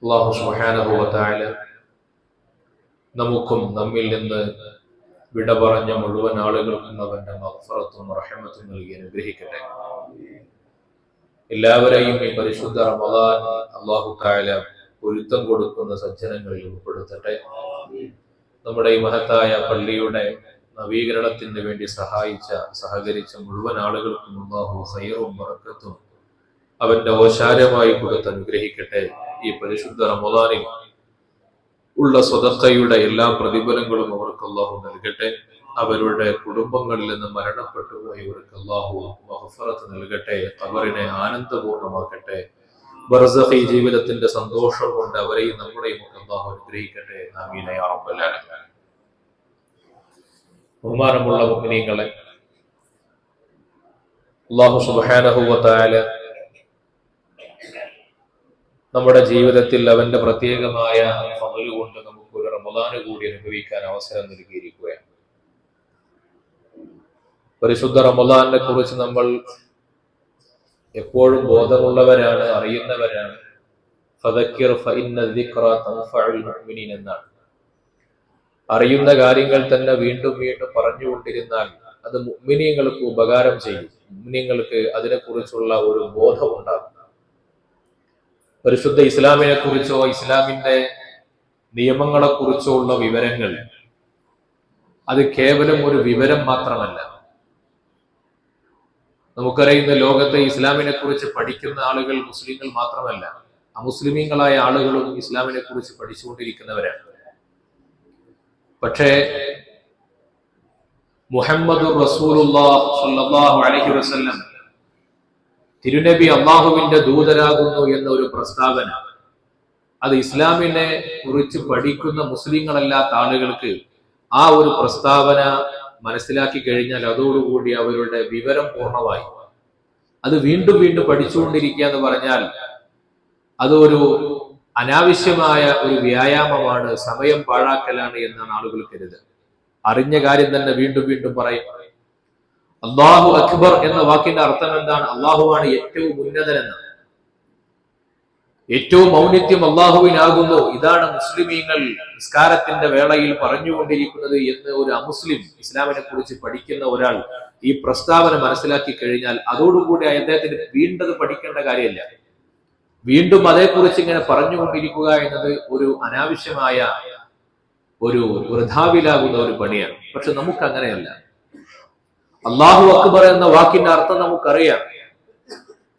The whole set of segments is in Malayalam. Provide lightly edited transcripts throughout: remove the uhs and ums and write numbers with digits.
അല്ലാഹു സുബ്ഹാനഹു വ തആല നമുക്കും നമ്മിൽ നിന്ന് വിട പറഞ്ഞ മുഴുവൻ ആളുകൾക്കും അവന്റെ മഗ്ഫിറത്തും റഹ്മത്തും നൽകി അനുഗ്രഹിക്കട്ടെ. എല്ലാവരെയും ഈ പരിശുദ്ധ റമദാൻ അല്ലാഹു തആല പൊരുത്തം കൊടുക്കുന്ന സജ്ജനങ്ങളിൽ ഉൾപ്പെടുത്തട്ടെ. നമ്മുടെ ഈ മഹത്തായ പള്ളിയുടെ നവീകരണത്തിന് വേണ്ടി സഹകരിച്ച മുഴുവൻ ആളുകൾക്കും അല്ലാഹു ഖൈറും ബറക്കത്തും അവന്റെ ഓശാരമായി കൊടുത്ത് അനുഗ്രഹിക്കട്ടെ. ഈ പരിശുദ്ധ റമദാനിൽ ഉള്ള സ്വതക്കയുടെ എല്ലാ പ്രതിഫലങ്ങളും അവർക്ക് അല്ലാഹു നൽകട്ടെ. അവരുടെ കുടുംബങ്ങളിൽ നിന്ന് മരണപ്പെട്ടു പോയവർക്ക് അല്ലാഹു മഗ്ഫിറത്ത് നൽകട്ടെ. ഖബറിനെ ആനന്ദപൂർണ്ണമാക്കട്ടെ. ബർസഖി ജീവിതത്തിന്റെ സന്തോഷം കൊണ്ട് അവരെയും നമ്മുടെയും ഒക്കെ അല്ലാഹു അനുഗ്രഹിക്കട്ടെ. ആമീൻ യാ റബ്ബൽ ആലമീൻ. ബഹുമാനമുള്ള മുഅ്മിനീങ്ങളെ, അല്ലാഹു സുബ്ഹാനഹു വ തആല നമ്മുടെ ജീവിതത്തിൽ അവന്റെ പ്രത്യേകമായ ഫള് കൊണ്ട് നമുക്ക് ഒരു റമദാന് കൂടി അനുഭവിക്കാൻ അവസരം നൽകിയിരിക്കുകയാണ്. പരിശുദ്ധ റമദാനെ കുറിച്ച് നമ്മൾ എപ്പോഴും ബോധമുള്ളവരാണ്, അറിയുന്നവരാണ്. ഫദക്കിർ ഫഇന്ന ദിക്റ തൻഫഉൽ മുഅ്മിനീൻ എന്നാണ്. അറിയുന്ന കാര്യങ്ങൾ തന്നെ വീണ്ടും വീണ്ടും പറഞ്ഞുകൊണ്ടിരുന്നാൽ അത് മുഅ്മിനീങ്ങൾക്ക് ഉപകാരം ചെയ്യും. മുഅ്മിനീങ്ങൾക്ക് അതിനെക്കുറിച്ചുള്ള ഒരു ബോധം ഉണ്ടാകും. പരിശുദ്ധ ഇസ്ലാമിനെ കുറിച്ചോ ഇസ്ലാമിന്റെ നിയമങ്ങളെ കുറിച്ചോ ഉള്ള വിവരങ്ങൾ അത് കേവലം ഒരു വിവരം മാത്രമല്ല. നമുക്കറിയുന്ന ലോകത്തെ ഇസ്ലാമിനെ കുറിച്ച് പഠിക്കുന്ന ആളുകൾ മുസ്ലിങ്ങൾ മാത്രമല്ല, അമുസ്ലിമീങ്ങളായ ആളുകളും ഇസ്ലാമിനെ കുറിച്ച് പഠിച്ചുകൊണ്ടിരിക്കുന്നവരാണ്. പക്ഷേ മുഹമ്മദുർ റസൂലുള്ളാഹി സ്വല്ലല്ലാഹു അലൈഹി വസല്ലം തിരുനബി അള്ളാഹുവിന്റെ ദൂതരാകുന്നു എന്ന ഒരു പ്രസ്താവന, അത് ഇസ്ലാമിനെ കുറിച്ച് പഠിക്കുന്ന മുസ്ലിങ്ങളല്ലാത്ത ആളുകൾക്ക് ആ ഒരു പ്രസ്താവന മനസ്സിലാക്കി കഴിഞ്ഞാൽ അതോടുകൂടി അവരുടെ വിവരം പൂർണ്ണമായി. അത് വീണ്ടും വീണ്ടും പഠിച്ചുകൊണ്ടിരിക്കുക എന്ന് പറഞ്ഞാൽ അതൊരു അനാവശ്യമായ ഒരു വ്യായാമമാണ്, സമയം പാഴാക്കലാണ് എന്നാണ് ആളുകൾ കരുതുന്നത്. അറിഞ്ഞ കാര്യം തന്നെ വീണ്ടും വീണ്ടും പറയും. അല്ലാഹു അക്ബർ എന്ന വാക്കിന്റെ അർത്ഥം എന്താണ്? അള്ളാഹുവാണ് ഏറ്റവും ഉന്നതനെന്ന്, ഏറ്റവും ഔന്നിത്യം അള്ളാഹുവിനാകുന്നു. ഇതാണ് മുസ്ലിമീങ്ങൾ നിസ്കാരത്തിന്റെ വേളയിൽ പറഞ്ഞുകൊണ്ടിരിക്കുന്നത് എന്ന് ഒരു അമുസ്ലിം ഇസ്ലാമിനെ കുറിച്ച് പഠിക്കുന്ന ഒരാൾ ഈ പ്രസ്താവന മനസ്സിലാക്കി കഴിഞ്ഞാൽ അതോടുകൂടി അദ്ദേഹത്തിന് വീണ്ടത് പഠിക്കേണ്ട കാര്യമില്ല. വീണ്ടും അതേക്കുറിച്ച് ഇങ്ങനെ പറഞ്ഞുകൊണ്ടിരിക്കുക എന്നത് ഒരു അനാവശ്യമായ ഒരു വൃഥാവിലാകുന്ന ഒരു പണിയാണ്. പക്ഷെ നമുക്ക് അങ്ങനെയല്ല. അല്ലാഹു അക്ബർ എന്ന വാക്കിന്റെ അർത്ഥം നമുക്കറിയാം,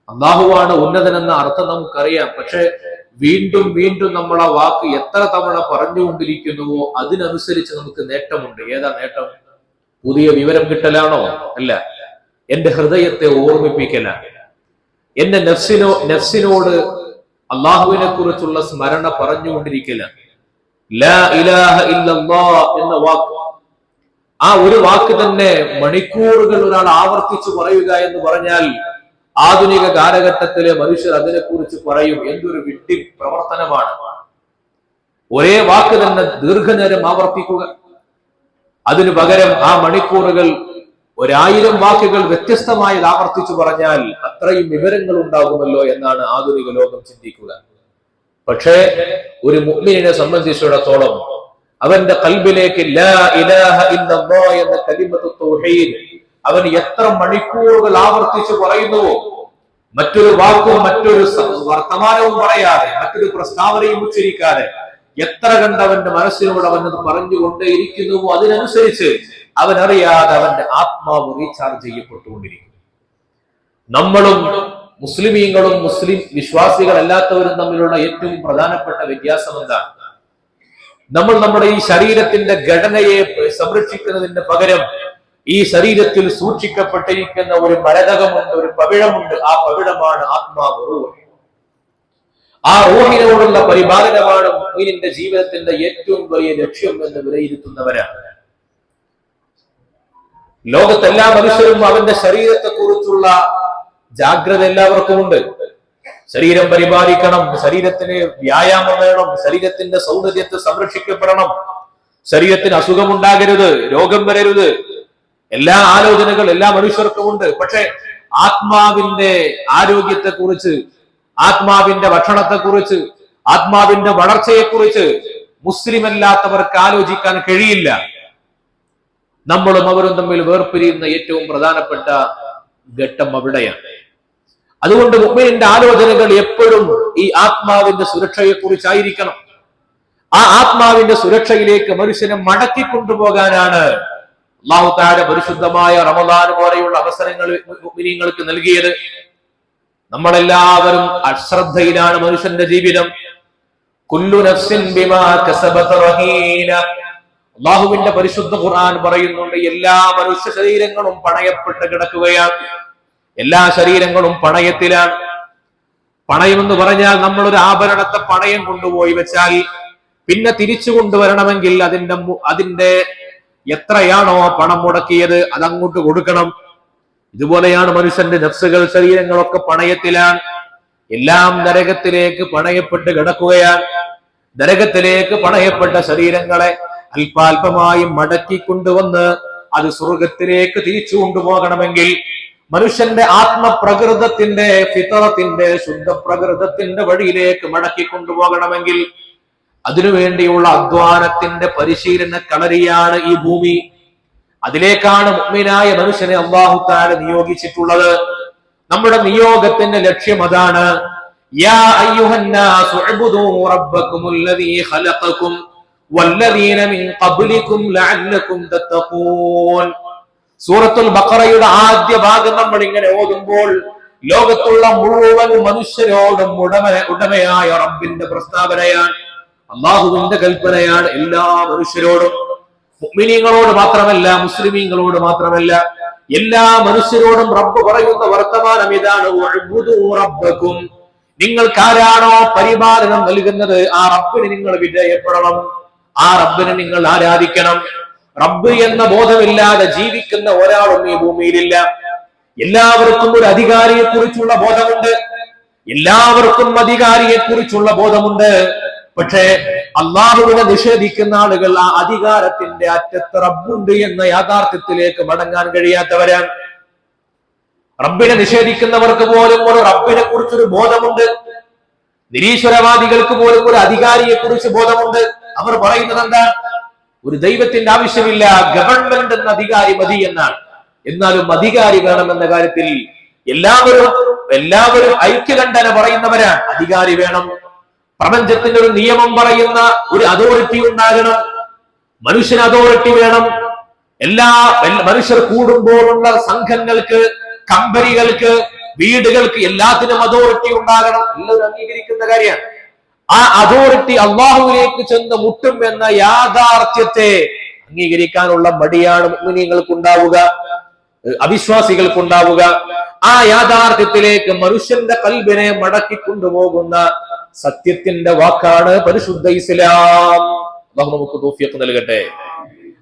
അല്ലാഹുവാണ് ഉന്നതൻ എന്ന അർത്ഥം നമുക്കറിയാം. പക്ഷെ വീണ്ടും വീണ്ടും നമ്മൾ ആ വാക്ക് എത്ര തവണ പറഞ്ഞുകൊണ്ടിരിക്കുന്നുവോ അതിനനുസരിച്ച് നമുക്ക് നേട്ടമുണ്ട്. ഏതാ നേട്ടം? പുതിയ വിവരം കിട്ടലാണോ? അല്ല, എന്റെ ഹൃദയത്തെ ഓർമ്മിപ്പിക്കലാണ്. എന്റെ നഫ്സിനോട് അള്ളാഹുവിനെ കുറിച്ചുള്ള സ്മരണ പറഞ്ഞുകൊണ്ടിരിക്കലാണ്. ലാ ഇലാഹ ഇല്ലല്ലാഹ് എന്ന വാക്ക്, ആ ഒരു വാക്ക് തന്നെ മണിക്കൂറുകൾ ഒരാൾ ആവർത്തിച്ചു പറയുക എന്ന് പറഞ്ഞാൽ ആധുനിക കാലഘട്ടത്തിലെ മനുഷ്യർ അതിനെക്കുറിച്ച് പറയും എന്തൊരു വിഡ്ഢി പ്രവർത്തനമാണ്. ഒരേ വാക്ക് തന്നെ ദീർഘനേരം ആവർത്തിക്കുക, അതിനു പകരം ആ മണിക്കൂറുകൾ 1000 വാക്കുകൾ വ്യത്യസ്തമായത് ആവർത്തിച്ചു പറഞ്ഞാൽ അത്രയും വിവരങ്ങൾ ഉണ്ടാകുമല്ലോ എന്നാണ് ആധുനിക ലോകം ചിന്തിക്കുക. പക്ഷേ ഒരു മുഅ്മിനിനെ സംബന്ധിച്ചിടത്തോളം അവന്റെ ഖൽബിലേക്ക് ലാ ഇലാഹ ഇല്ലല്ലാഹ് എന്ന കലിമത്തു തൗഹീദ് അവൻ എത്ര മണിക്കൂറുകൾ ആവർത്തിച്ചു പറയുന്നുവോ, മറ്റൊരു വാക്കും മറ്റൊരു വർത്തമാനവും പറയാതെ, മറ്റൊരു പ്രസ്താവനയും ഉച്ചരിക്കാതെ എത്ര കണ്ട് അവന്റെ മനസ്സിനോട് അവനത് പറഞ്ഞുകൊണ്ടേയിരിക്കുന്നുവോ അതിനനുസരിച്ച് അവൻ അറിയാതെ അവന്റെ ആത്മാവ് റീചാർജ് ചെയ്യപ്പെട്ടുകൊണ്ടിരിക്കും. നമ്മളും മുസ്ലിമീങ്ങളും മുസ്ലിം വിശ്വാസികളല്ലാത്തവരും തമ്മിലുള്ള ഏറ്റവും പ്രധാനപ്പെട്ട വ്യത്യാസം എന്താണ്? നമ്മൾ നമ്മുടെ ഈ ശരീരത്തിന്റെ ഘടനയെ സംരക്ഷിക്കുന്നതിന് പകരം ഈ ശരീരത്തിൽ സൂക്ഷിക്കപ്പെട്ടിരിക്കുന്ന ഒരു മരതകമുണ്ട്, ഒരു പവിഴമുണ്ട്. ആ പവിഴമാണ് ആത്മാവ്, റൂഹ്. ആ റൂഹിനോടുള്ള പരിപാലനമാണ് മുഅ്മിനിന്റെ ജീവിതത്തിന്റെ ഏറ്റവും വലിയ ലക്ഷ്യം എന്ന് വിലയിരുത്തുന്നവരാണ്. ലോകത്തെല്ലാ മനുഷ്യരും അവന്റെ ശരീരത്തെ കുറിച്ചുള്ള ജാഗ്രത എല്ലാവർക്കും ഉണ്ട്. ശരീരം പരിപാലിക്കണം, ശരീരത്തിന് വ്യായാമം വേണം, ശരീരത്തിന്റെ സൗന്ദര്യത്തെ സംരക്ഷിക്കപ്പെടണം, ശരീരത്തിന് അസുഖമുണ്ടാകരുത്, രോഗം വരരുത്, എല്ലാ ആലോചനകൾ എല്ലാ മനുഷ്യർക്കും ഉണ്ട്. പക്ഷെ ആത്മാവിന്റെ ആരോഗ്യത്തെക്കുറിച്ച്, ആത്മാവിന്റെ ഭക്ഷണത്തെക്കുറിച്ച്, ആത്മാവിന്റെ വളർച്ചയെക്കുറിച്ച് മുസ്ലിം അല്ലാത്തവർക്ക് ആലോചിക്കാൻ കഴിയില്ല. നമ്മളും അവരും തമ്മിൽ വേർപിരിയുന്ന ഏറ്റവും പ്രധാനപ്പെട്ട ഘട്ടം അവിടെയാണ്. അതുകൊണ്ട് മുഅ്മിനിന്റെ ആലോചനകൾ എപ്പോഴും ഈ ആത്മാവിന്റെ സുരക്ഷയെക്കുറിച്ചായിരിക്കണം. ആ ആത്മാവിന്റെ സുരക്ഷയിലേക്ക് മനുഷ്യനെ മടക്കി കൊണ്ടുപോകാനാണ് അല്ലാഹു തആല പരിശുദ്ധമായ റമദാൻ പോലെയുള്ള അവസരങ്ങൾ മുഅ്മിനീങ്ങൾക്ക് നൽകിയത്. നമ്മളെല്ലാവരും അശ്രദ്ധയിലാണ് മനുഷ്യന്റെ ജീവിതം. കുല്ലു നഫ്സിൻ ബിമാ കസബത് റഹീന. അല്ലാഹുവിന്റെ പരിശുദ്ധ ഖുർആൻ പറയുന്നുണ്ട്, എല്ലാ മനുഷ്യ ശരീരങ്ങളും പണയപ്പെട്ട് കിടക്കുകയാണ്. എല്ലാ ശരീരങ്ങളും പണയത്തിലാണ്. പണയം എന്ന് പറഞ്ഞാൽ നമ്മൾ ഒരു ആഭരണത്തെ പണയം കൊണ്ടുപോയി വെച്ചാൽ പിന്നെ തിരിച്ചു കൊണ്ടുവരണമെങ്കിൽ അതിന്റെ എത്രയാണോ പണം മുടക്കിയത് അതങ്ങോട്ട് കൊടുക്കണം. ഇതുപോലെയാണ് മനുഷ്യന്റെ നഫ്സുകൾ, ശരീരങ്ങളൊക്കെ പണയത്തിലാണ്. എല്ലാം നരകത്തിലേക്ക് പണയപ്പെട്ട് കിടക്കുകയാണ്. നരകത്തിലേക്ക് പണയപ്പെട്ട ശരീരങ്ങളെ അല്പാൽപമായി മടക്കി കൊണ്ടുവന്ന് അത് സ്വർഗത്തിലേക്ക് തിരിച്ചു കൊണ്ടുപോകണമെങ്കിൽ മനുഷ്യന്റെ ആത്മപ്രകൃതത്തിന്റെ, ഫിത്രത്തിന്റെ, ശുദ്ധ പ്രകൃതത്തിന്റെ വഴിയിലേക്ക് മടക്കി കൊണ്ടുപോകണമെങ്കിൽ അതിനുവേണ്ടിയുള്ള അധ്വാനത്തിന്റെ പരിശീലന കളരിയാണ് ഈ ഭൂമി. അതിലേക്കാണ് മുഅ്മിനായ മനുഷ്യനെ അല്ലാഹു തആല നിയോഗിച്ചിട്ടുള്ളത്. നമ്മുടെ നിയോഗത്തിന്റെ ലക്ഷ്യം അതാണ്. യാ അയ്യുഹന്നാസു ഉഅ്ബുദൂ റബ്ബക്കുമുല്ലദീ ഖലഖക്കും വല്ലദീന മിൻ ഖബ്ലിക്കും ലഅല്ലക്കും തത്തഖൂൻ. സൂറത്തുൽ ബഖറയുടെ ആദ്യ ഭാഗം നമ്മൾ ഇങ്ങനെ ഓതുമ്പോൾ ലോകത്തുള്ള മുഴുവൻ മനുഷ്യരോടും ഉടമയായ റബ്ബിന്റെ പ്രസ്താവനയാണ്, അല്ലാഹുവിന്റെ കൽപ്പനയാണ്. എല്ലാ മനുഷ്യരോടും, മുഅ്മിനീങ്ങളോട് മാത്രമല്ല, മുസ്ലിമീങ്ങളോട് മാത്രമല്ല, എല്ലാ മനുഷ്യരോടും റബ്ബ് പറയുന്ന വർത്തമാനം ഇതാണ്. ഉഅ്ബുദൂ റബ്ബക്കും. നിങ്ങൾക്കാരാണോ പരിപാലനം നൽകുന്നത് ആ റബ്ബിന് നിങ്ങൾ വിധേയപ്പെടണം, ആ റബ്ബിനെ നിങ്ങൾ ആരാധിക്കണം. റബ്ബ് എന്ന ബോധമില്ലാതെ ജീവിക്കുന്ന ഒരാളും ഈ ഭൂമിയിലില്ല. എല്ലാവർക്കും ഒരു അധികാരിയെ കുറിച്ചുള്ള ബോധമുണ്ട്, എല്ലാവർക്കും അധികാരിയെ കുറിച്ചുള്ള ബോധമുണ്ട്. പക്ഷേ അല്ലാഹുവിനെ നിഷേധിക്കുന്ന ആളുകൾ ആ അധികാരത്തിന്റെ അറ്റത്ത് റബ്ബുണ്ട് എന്ന യാഥാർത്ഥ്യത്തിലേക്ക് മടങ്ങാൻ കഴിയാത്തവരാണ്. റബ്ബിനെ നിഷേധിക്കുന്നവർക്ക് പോലും ഒരു റബ്ബിനെ കുറിച്ചൊരു ബോധമുണ്ട്. നിരീശ്വരവാദികൾക്ക് പോലും ഒരു അധികാരിയെ കുറിച്ച് ബോധമുണ്ട്. അവർ പറയുന്നത് എന്താ? ഒരു ദൈവത്തിന്റെ ആവശ്യമില്ല, ഗവൺമെന്റ് എന്ന അധികാരി മതി എന്നാണ്. എന്നാലും അധികാരി വേണമെന്ന കാര്യത്തിൽ എല്ലാവരും ഐക്യകണ്ഠന പറയുന്നവരാണ്. അധികാരി വേണം, പ്രപഞ്ചത്തിന്റെ ഒരു നിയമം പറയുന്ന ഒരു അതോറിറ്റി ഉണ്ടാകണം, മനുഷ്യന് അതോറിറ്റി വേണം. മനുഷ്യർ കൂടുമ്പോഴുള്ള സംഘങ്ങൾക്ക്, കമ്പനികൾക്ക്, വീടുകൾക്ക് എല്ലാത്തിനും അതോറിറ്റി ഉണ്ടാകണം. എല്ലാവരും അംഗീകരിക്കുന്ന കാര്യമാണ്. ആ അതോറിറ്റി അള്ളാഹുവിലേക്ക് ചെന്ന് മുട്ടും എന്ന യാഥാർത്ഥ്യത്തെ അംഗീകരിക്കാനുള്ള മടിയാണ് മുഅ്മിനീങ്ങൾക്കുണ്ടാവുക, അവിശ്വാസികൾക്കുണ്ടാവുക. ആ യാഥാർത്ഥ്യത്തിലേക്ക് മനുഷ്യന്റെ ഖൽബിനെ മടക്കി കൊണ്ടുപോകുന്ന സത്യത്തിന്റെ വാക്കാണ് പരിശുദ്ധ ഇസ്ലാം. അല്ലാഹു നമുക്ക് തൗഫീഖ് നൽകട്ടെ.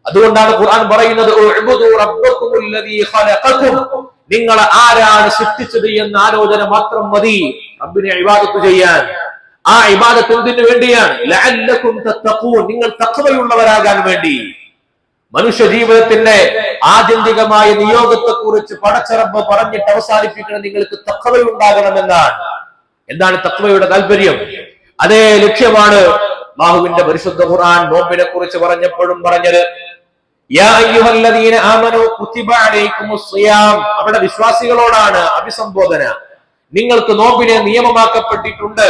അതുകൊണ്ടാണ് ഖുർആൻ പറയുന്നത്, ഉഅ്ബുദൂ റബ്ബക്കുമുല്ലദീ ഖലഖക്കും. നിങ്ങൾ ആരാണ് സൃഷ്ടിച്ചത് എന്ന ആലോചന മാത്രം മതി റബ്ബിനെ ഇബാദത്ത് ചെയ്യാൻ. ആ ഇബാദത്ത് എന്തിനു വേണ്ടിയാണ്? ലഅല്ലക്കും തത്തഖൂൻ, നിങ്ങൾ തഖ്വയുള്ളവരാകാൻ വേണ്ടി. മനുഷ്യ ജീവിതത്തിന്റെ ആത്യന്തികമായ നിയോഗത്തെ കുറിച്ച് പടച്ച റബ്ബ് പറഞ്ഞിട്ട് അവസാനിപ്പിക്കണം, നിങ്ങൾക്ക് തഖ്വയുണ്ടാകണമെന്നാണ്. എന്താണ് തഖ്വയുടെ താല്പര്യം? അതേ ലക്ഷ്യമാണ് അല്ലാഹുവിന്റെ പരിശുദ്ധ ഖുർആൻ നോമ്പിനെ കുറിച്ച് പറഞ്ഞപ്പോഴും പറഞ്ഞത്. യാ അയ്യുഹല്ലദീന ആമനൂ കുതിബ അലൈക്കുമുസ് സിയാം. അവിടെ വിശ്വാസികളോടാണ് അഭിസംബോധന. നിങ്ങൾക്ക് നോമ്പിനെ നിയമമാക്കപ്പെട്ടിട്ടുണ്ട്,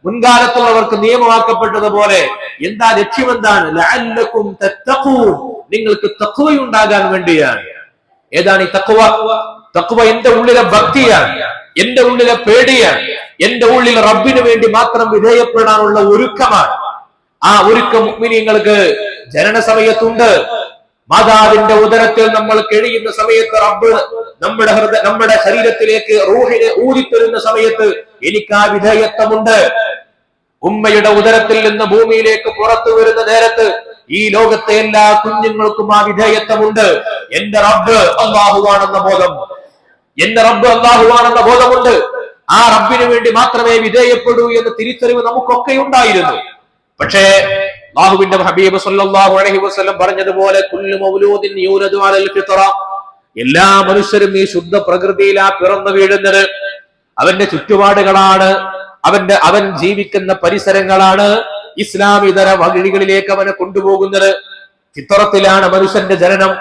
മുൻകാലത്തുള്ളവർക്ക് നിയമമാക്കപ്പെട്ടതുപോലെ. എന്താ ലക്ഷ്യം? എന്താണ്? ലഅല്ലക്കും തത്തഖൂൻ, നിങ്ങൾക്ക് തഖ്വയുണ്ടാകാൻ വേണ്ടിയാണ്. ഏതാണ് ഈ തഖ്വ? തഖ്വ എന്റെ ഉള്ളിലെ ഭക്തിയാണ്, എന്റെ ഉള്ളിലെ പേടിയാണ്, എന്റെ ഉള്ളിൽ റബ്ബിന് വേണ്ടി മാത്രം വിധേയപ്പെടാനുള്ള ഒരുക്കമാണ്. ആ ഒരുക്കം മുഅ്മിനീങ്ങൾക്ക് ജനന സമയത്തുണ്ട്. മാതാവിന്റെ ഉദരത്തിൽ നമ്മൾ കഴിയുന്ന സമയത്ത് റബ്ബ് നമ്മുടെ ശരീരത്തിലേക്ക് റൂഹിനെ ഊതിത്തരുന്ന സമയത്ത് എനിക്ക് ആ വിധേയത്വമുണ്ട്. ഉമ്മയുടെ ഉദരത്തിൽ നിന്ന് ഭൂമിയിലേക്ക് പുറത്തു വരുന്ന നേരത്ത് ഈ ലോകത്തെ എല്ലാ കുഞ്ഞുങ്ങൾക്കും ആ വിധേയത്വമുണ്ട്. എന്റെ റബ്ബ് അല്ലാഹുവാണെന്ന ബോധം, എന്റെ റബ്ബ് അല്ലാഹുവാണെന്ന ബോധമുണ്ട്. ആ റബ്ബിന് വേണ്ടി മാത്രമേ വിധേയപ്പെടൂ എന്ന തിരിച്ചറിവ് നമുക്കൊക്കെ ഉണ്ടായിരുന്നു. പക്ഷേ അല്ലാഹുവിന്റെ ഹബീബ് സല്ലല്ലാഹു അലൈഹി വസല്ലം പറഞ്ഞതുപോലെ കുല്ലു മൗലൂദിൻ യൂലദു അലൽ ഫിത്ര, എല്ലാ മനുഷ്യരും ഈ ശുദ്ധ പ്രകൃതിയിലാ പിറന്നു വീഴുന്നത്. അവന്റെ ചുറ്റുപാടുകളാണ്, അവൻ ജീവിക്കുന്ന പരിസരങ്ങളാണ് ഇസ്ലാമിതര വഴികളിലേക്ക് അവനെ കൊണ്ടുപോകുന്നത്. ഫിത്രത്തിലാണ് മനുഷ്യന്റെ ജനനം.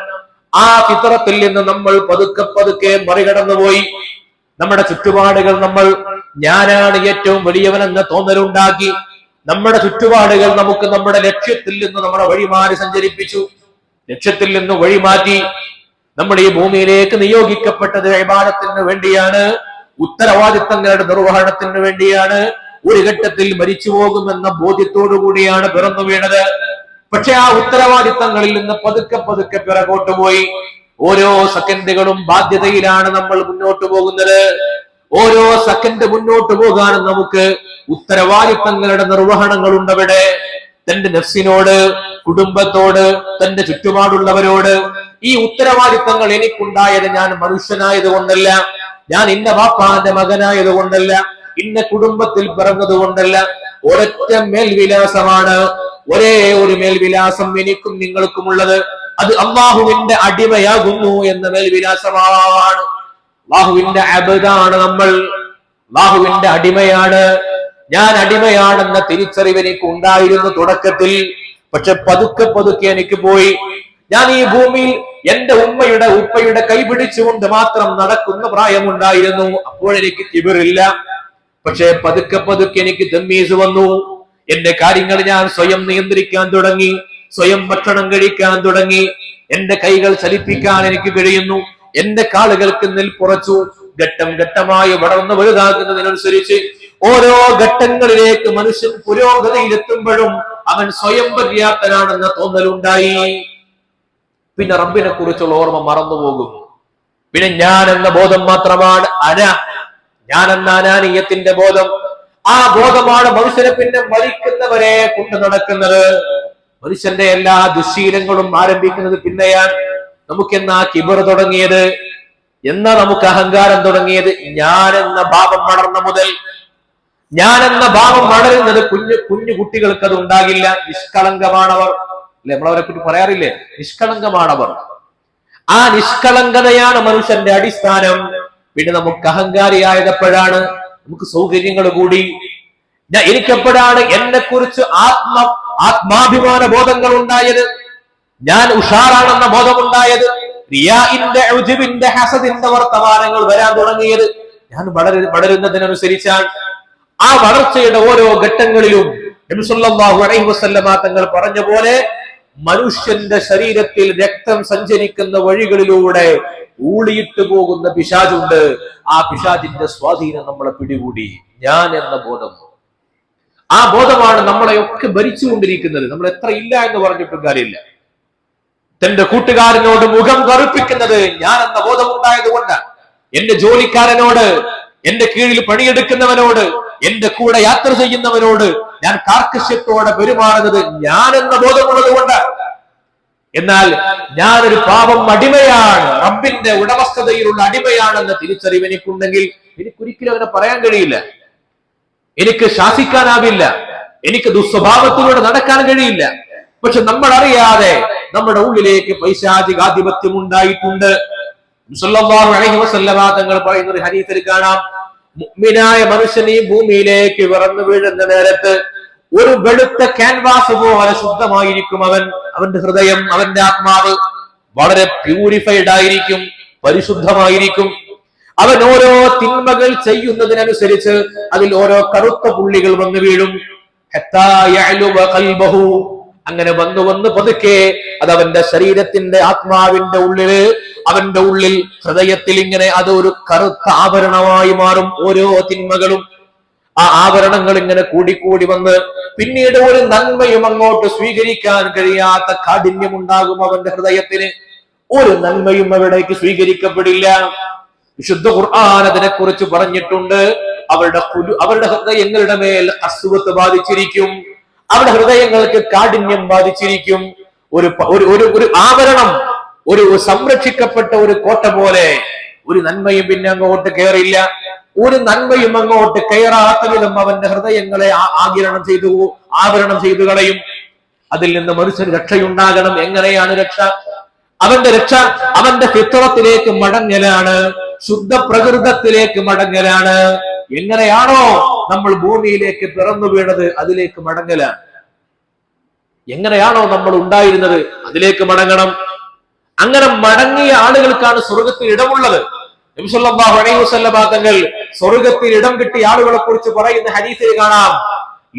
ആ ഫിത്രത്തിൽ നിന്ന് നമ്മൾ പതുക്കെ പതുക്കെ മറികടന്നുപോയി. നമ്മുടെ ചുറ്റുപാടുകൾ നമ്മൾ ഞാനാണ് ഏറ്റവും വലിയവനെന്ന തോന്നലുണ്ടാക്കി. നമ്മുടെ ചുറ്റുപാടുകൾ നമുക്ക് നമ്മുടെ ലക്ഷ്യത്തിൽ നിന്ന് നമ്മളെ വഴിമാറി സഞ്ചരിപ്പിച്ചു. ലക്ഷ്യത്തിൽ നിന്ന് വഴിമാറ്റി. നമ്മൾ ഈ ഭൂമിയിലേക്ക് നിയോഗിക്കപ്പെട്ടത് ഇബാദത്തിന് വേണ്ടിയാണ്, ഉത്തരവാദിത്തങ്ങളുടെ നിർവഹണത്തിന് വേണ്ടിയാണ്. ഒരു ഘട്ടത്തിൽ മരിച്ചു പോകുമെന്ന ബോധ്യത്തോടു കൂടിയാണ് പിറന്നു വീണത്. പക്ഷെ ആ ഉത്തരവാദിത്തങ്ങളിൽ നിന്ന് പതുക്കെ പതുക്കെ പിറകോട്ട് പോയി. ഓരോ സെക്കൻഡുകളും ബാധ്യതയിലാണ് നമ്മൾ മുന്നോട്ട് പോകുന്നത്. ഓരോ സെക്കൻഡ് മുന്നോട്ട് പോകാനും നമുക്ക് ഉത്തരവാദിത്തങ്ങളുടെ നിർവഹണങ്ങളുണ്ട്. അവിടെ തന്റെ നഫ്സിനോട്, കുടുംബത്തോട്, തന്റെ ചുറ്റുപാടുള്ളവരോട്. ഈ ഉത്തരവാദിത്തങ്ങൾ എനിക്കുണ്ടായത് ഞാൻ മനുഷ്യനായത് കൊണ്ടല്ല, ഞാൻ ഇന്ന വാപ്പാന്റെ മകനായത് കൊണ്ടല്ല, ഇന്ന കുടുംബത്തിൽ പിറന്നത് കൊണ്ടല്ല. ഒരൊറ്റ മേൽവിലാസമാണ്, ഒരേ ഒരു മേൽവിലാസം എനിക്കും നിങ്ങൾക്കുമുള്ളത്. അത് അള്ളാഹുവിന്റെ അടിമയാകുന്നു എന്ന മേൽവിലാസമാണ്. അള്ളാഹുവിന്റെ അബദാണ് നമ്മൾ, അള്ളാഹുവിന്റെ അടിമയാണ്. ഞാൻ അടിമയാണെന്ന തിരിച്ചറിവ് എനിക്ക് ഉണ്ടായിരുന്നു തുടക്കത്തിൽ. പക്ഷെ പതുക്കെ പതുക്കെ എനിക്ക് പോയി. ഞാൻ ഈ ഭൂമിയിൽ എന്റെ ഉമ്മയുടെ ഉപ്പയുടെ കൈപിടിച്ചുകൊണ്ട് മാത്രം നടക്കുന്ന പ്രായമുണ്ടായിരുന്നു. അപ്പോഴെനിക്ക് കിബിറില്ല. പക്ഷെ പതുക്കെ പതുക്കെ എനിക്ക് തമ്മീസ് വന്നു. എന്റെ കാര്യങ്ങൾ ഞാൻ സ്വയം നിയന്ത്രിക്കാൻ തുടങ്ങി, സ്വയം ഭക്ഷണം കഴിക്കാൻ തുടങ്ങി. എന്റെ കൈകൾ ചലിപ്പിക്കാൻ എനിക്ക് കഴിയുന്നു. എന്റെ കാലുകൾക്ക് നെൽപ്പുറച്ചു. ഘട്ടം ഘട്ടമായി വളർന്നു വലുതാകുന്നതിനനുസരിച്ച് ഓരോ ഘട്ടങ്ങളിലേക്ക് മനുഷ്യൻ പുരോഗതിയിലെത്തുമ്പോഴും അവൻ സ്വയം പര്യാപ്തനാണെന്ന തോന്നലുണ്ടായി. പിന്നെ റബ്ബിനെ കുറിച്ചുള്ള ഓർമ്മ മറന്നുപോകും. പിന്നെ ഞാൻ എന്ന ബോധം മാത്രമാണ് ഞാൻ എന്ന അനാനീയത്തിന്റെ ബോധം. ആ ബോധമാണ് മനുഷ്യനെ പിന്നെ മരിക്കുന്നവരെ കൊണ്ട് നടക്കുന്നത്. മനുഷ്യന്റെ എല്ലാ ദുശ്ശീലങ്ങളും ആരംഭിക്കുന്നത് പിന്നെയാണ്. നമുക്കെന്നാ കിബർ തുടങ്ങിയത്, എന്നാ നമുക്ക് അഹങ്കാരം തുടങ്ങിയത്? ഞാൻ എന്ന ഭാവം വളർന്ന മുതൽ. ഞാൻ എന്ന ഭാവം വളരുന്നത് കുഞ്ഞു കുട്ടികൾക്ക് അത് ഉണ്ടാകില്ല. നിഷ്കളങ്കമാണവർ, അല്ലെ? നമ്മളവരെ പറ്റി പറയാറില്ലേ, നിഷ്കളങ്കമാണവർ. ആ നിഷ്കളങ്കതയാണ് മനുഷ്യന്റെ അടിസ്ഥാനം. പിന്നെ നമുക്ക് അഹങ്കാരിയായതെപ്പോഴാണ്? നമുക്ക് സൗകര്യങ്ങൾ കൂടി. എനിക്കെപ്പോഴാണ് എന്നെ കുറിച്ച് ആത്മാഭിമാന ബോധങ്ങൾ ഉണ്ടായത്? ഞാൻ ഉഷാറാണെന്ന ബോധമുണ്ടായത്? റിയാഇന്റെ, ഉജ്ബിന്റെ, ഹസദിന്റെ വർത്തമാനങ്ങൾ വരാൻ തുടങ്ങിയത് ഞാൻ വളരുന്നതിനനുസരിച്ചാണ്. ആ വളർച്ചയുടെ ഓരോ ഘട്ടങ്ങളിലും നബി സല്ലല്ലാഹു അലൈഹി വസല്ലമ തങ്ങൾ പറഞ്ഞ പോലെ മനുഷ്യന്റെ ശരീരത്തിൽ രക്തം സഞ്ചരിക്കുന്ന വഴികളിലൂടെ ഊളിയിട്ട് പോകുന്ന പിശാചുണ്ട്. ആ പിശാചിന്റെ സ്വാധീനം നമ്മളെ പിടികൂടി. ഞാൻ എന്ന ബോധം, ആ ബോധമാണ് നമ്മളെയൊക്കെ ഭരിച്ചുകൊണ്ടിരിക്കുന്നത്. നമ്മൾ എത്ര ഇല്ല എന്ന് പറഞ്ഞിട്ടും കാര്യമില്ല. തന്റെ കൂട്ടുകാരനോട് മുഖം കറുപ്പിക്കുന്നത് ഞാൻ എന്ന ബോധം ഉണ്ടായത് കൊണ്ടാണ്. എന്റെ ജോലിക്കാരനോട്, എന്റെ കീഴിൽ പണിയെടുക്കുന്നവനോട്, എന്റെ കൂടെ യാത്ര ചെയ്യുന്നവനോട് ഞാൻ കാർക്കശ്യത്തോടെ പെരുമാറുന്നത് ഞാൻ എന്ന ബോധമുള്ളത് കൊണ്ടാണ്. എന്നാൽ ഞാനൊരു പാപം അടിമയാണ്, റബ്ബിന്റെ ഉടമസ്ഥതയിലുള്ള അടിമയാണെന്ന തിരിച്ചറിവ് എനിക്കുണ്ടെങ്കിൽ എനിക്കൊരിക്കലും അവനെ പറയാൻ കഴിയില്ല, എനിക്ക് ശാസിക്കാനാവില്ല, എനിക്ക് ദുസ്വഭാവത്തിലൂടെ നടക്കാൻ കഴിയില്ല. പക്ഷെ നമ്മൾ അറിയാതെ നമ്മുടെ ഉള്ളിലേക്ക് പൈശാചികാധിപത്യം ഉണ്ടായിട്ടുണ്ട്. സല്ലല്ലാഹു അലൈഹി വസല്ലമ തങ്ങൾ പറയുന്ന ഒരു ഹദീസിൽ കാണാം, മുഅ്മിനായ മനുഷ്യൻ ഈ ഭൂമിയിലേക്ക് വിറന്നു വീഴുന്ന നേരത്ത് ഒരു വെളുത്ത ക്യാൻവാസ് പോലെ ശുദ്ധമായിരിക്കും അവന്റെ ഹൃദയം, അവന്റെ ആത്മാവ് വളരെ പ്യൂരിഫൈഡ് ആയിരിക്കും, പരിശുദ്ധമായിരിക്കും. അവൻ ഓരോ തിന്മകൾ ചെയ്യുന്നതിനനുസരിച്ച് അതിൽ ഓരോ കറുത്ത പുള്ളികൾ വന്നു വീഴും. അങ്ങനെ വന്ന് പതുക്കെ അത് അവന്റെ ശരീരത്തിന്റെ, ആത്മാവിന്റെ ഉള്ളില്, അവന്റെ ഉള്ളിൽ, ഹൃദയത്തിൽ ഇങ്ങനെ അതൊരു കറുത്ത ആഭരണമായി മാറും. ഓരോ തിന്മകളും, ആ ആഭരണങ്ങൾ ഇങ്ങനെ കൂടിക്കൂടി വന്ന് പിന്നീട് ഒരു നന്മയും അങ്ങോട്ട് സ്വീകരിക്കാൻ കഴിയാത്ത കാഠിന്യം ഉണ്ടാകും അവന്റെ ഹൃദയത്തിന്. ഒരു നന്മയും അവിടേക്ക് സ്വീകരിക്കപ്പെടില്ല. വിശുദ്ധ ഖുർആൻ അതിനെ കുറിച്ച് പറഞ്ഞിട്ടുണ്ട്. അവരുടെ ഹൃദയങ്ങളുടെ മേൽ അസുഖത്ത് ബാധിച്ചിരിക്കും, അവരുടെ ഹൃദയങ്ങൾക്ക് കാഠിന്യം ബാധിച്ചിരിക്കും. ഒരു ആവരണം, ഒരു സംരക്ഷിക്കപ്പെട്ട ഒരു കോട്ട പോലെ ഒരു നന്മയും പിന്നെ അങ്ങോട്ട് കയറില്ല. ഒരു നന്മയും അങ്ങോട്ട് കയറാത്ത വിധം അവന്റെ ഹൃദയങ്ങളെ ആവരണം ചെയ്തു കളയും. അതിൽ നിന്ന് മനുഷ്യന് രക്ഷയുണ്ടാകണം. എങ്ങനെയാണ് രക്ഷ? അവന്റെ ഫിത്രത്തിലേക്ക് മടങ്ങലാണ്, ശുദ്ധ പ്രകൃതത്തിലേക്ക് മടങ്ങലാണ്. എങ്ങനെയാണോ നമ്മൾ ഭൂമിയിലേക്ക് പിറന്നു വീണത് അതിലേക്ക് മടങ്ങലാണ്. എങ്ങനെയാണോ നമ്മൾ ഉണ്ടായിരുന്നത് അതിലേക്ക് മടങ്ങണം. അങ്ങനെ മടങ്ങിയ ആളുകൾക്കാണ് സ്വർഗത്തിൽ ഇടമുള്ളത്. നബി സല്ലല്ലാഹു അലൈഹി വസല്ലം തങ്ങൾ സ്വർഗത്തിൽ ഇടം കിട്ടിയ ആളുകളെ കുറിച്ച് പറയുന്ന ഹദീസിൽ കാണാം,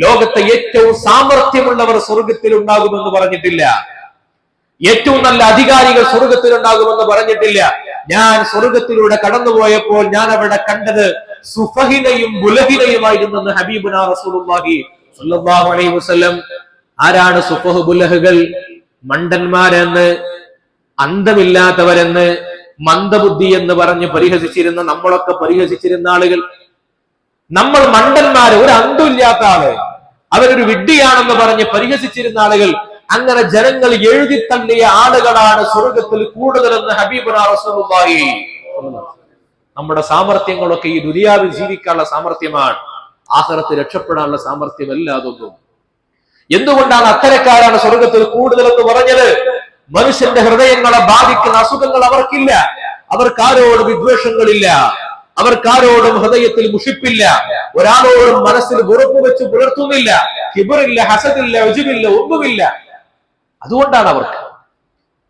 ലോകത്തെ ഏറ്റവും സാമർത്ഥ്യമുള്ളവർ സ്വർഗത്തിൽ ഉണ്ടാകുമെന്ന് പറഞ്ഞിട്ടില്ല, ഏറ്റവും നല്ല അധികാരികൾ സ്വർഗത്തിൽ ഉണ്ടാകുമെന്ന് പറഞ്ഞിട്ടില്ല. ഞാൻ സ്വർഗത്തിലൂടെ കടന്നുപോയപ്പോൾ ഞാൻ അവിടെ കണ്ടത് സുഫഹിനയും ബുലഹിനയുമായിരുന്നെന്ന് ഹബീബുനാ റസൂലുള്ളാഹി സ്വല്ലല്ലാഹു അലൈഹി വസല്ലം. ആരാണ് സുഫഹ് ബുലഹുകൾ? മണ്ടന്മാരെന്ന്, അന്തമില്ലാത്തവരെന്ന്, മന്ദബുദ്ധി എന്ന് പറഞ്ഞ് പരിഹസിച്ചിരുന്ന, നമ്മളൊക്കെ പരിഹസിച്ചിരുന്ന ആളുകൾ. നമ്മൾ മണ്ടന്മാര്, ഒരു അന്തമില്ലാത്ത ആള്, അവരൊരു വിഡ്ഢിയാണെന്ന് പറഞ്ഞ് പരിഹസിച്ചിരുന്ന ആളുകൾ, അങ്ങനെ ജനങ്ങൾ എഴുതി തള്ളിയ ആളുകളാണ് സ്വർഗത്തിൽ കൂടുതലെന്ന് ഹബീബുനാ റസൂലുള്ളാഹി. നമ്മുടെ സാമർത്ഥ്യങ്ങളൊക്കെ ഈ ദുനിയാവിൽ ജീവിക്കാനുള്ള സാമർത്ഥ്യമാണ്, ആഖിറത്തിൽ രക്ഷപ്പെടാനുള്ള സാമർത്ഥ്യമല്ല അതൊന്നും. എന്തുകൊണ്ടാണ് അത്തരക്കാരാണ് സ്വർഗത്തിൽ കൂടുതലെന്ന് പറഞ്ഞത്? മനുഷ്യന്റെ ഹൃദയങ്ങളെ ബാധിക്കുന്ന അസുഖങ്ങൾ അവർക്കില്ല, അവർക്കാരോടും വിദ്വേഷങ്ങളില്ല, അവർക്കാരോടും ഹൃദയത്തിൽ മുഷിപ്പില്ല, ഒരാളോടും മനസ്സിൽ വെറുപ്പ് വെച്ച് പുലർത്തുന്നില്ല, കിബറില്ല, ഹസദില്ല, ഉജ്ബില്ല, ഒന്നുമില്ല. അതുകൊണ്ടാണ് അവർക്ക്.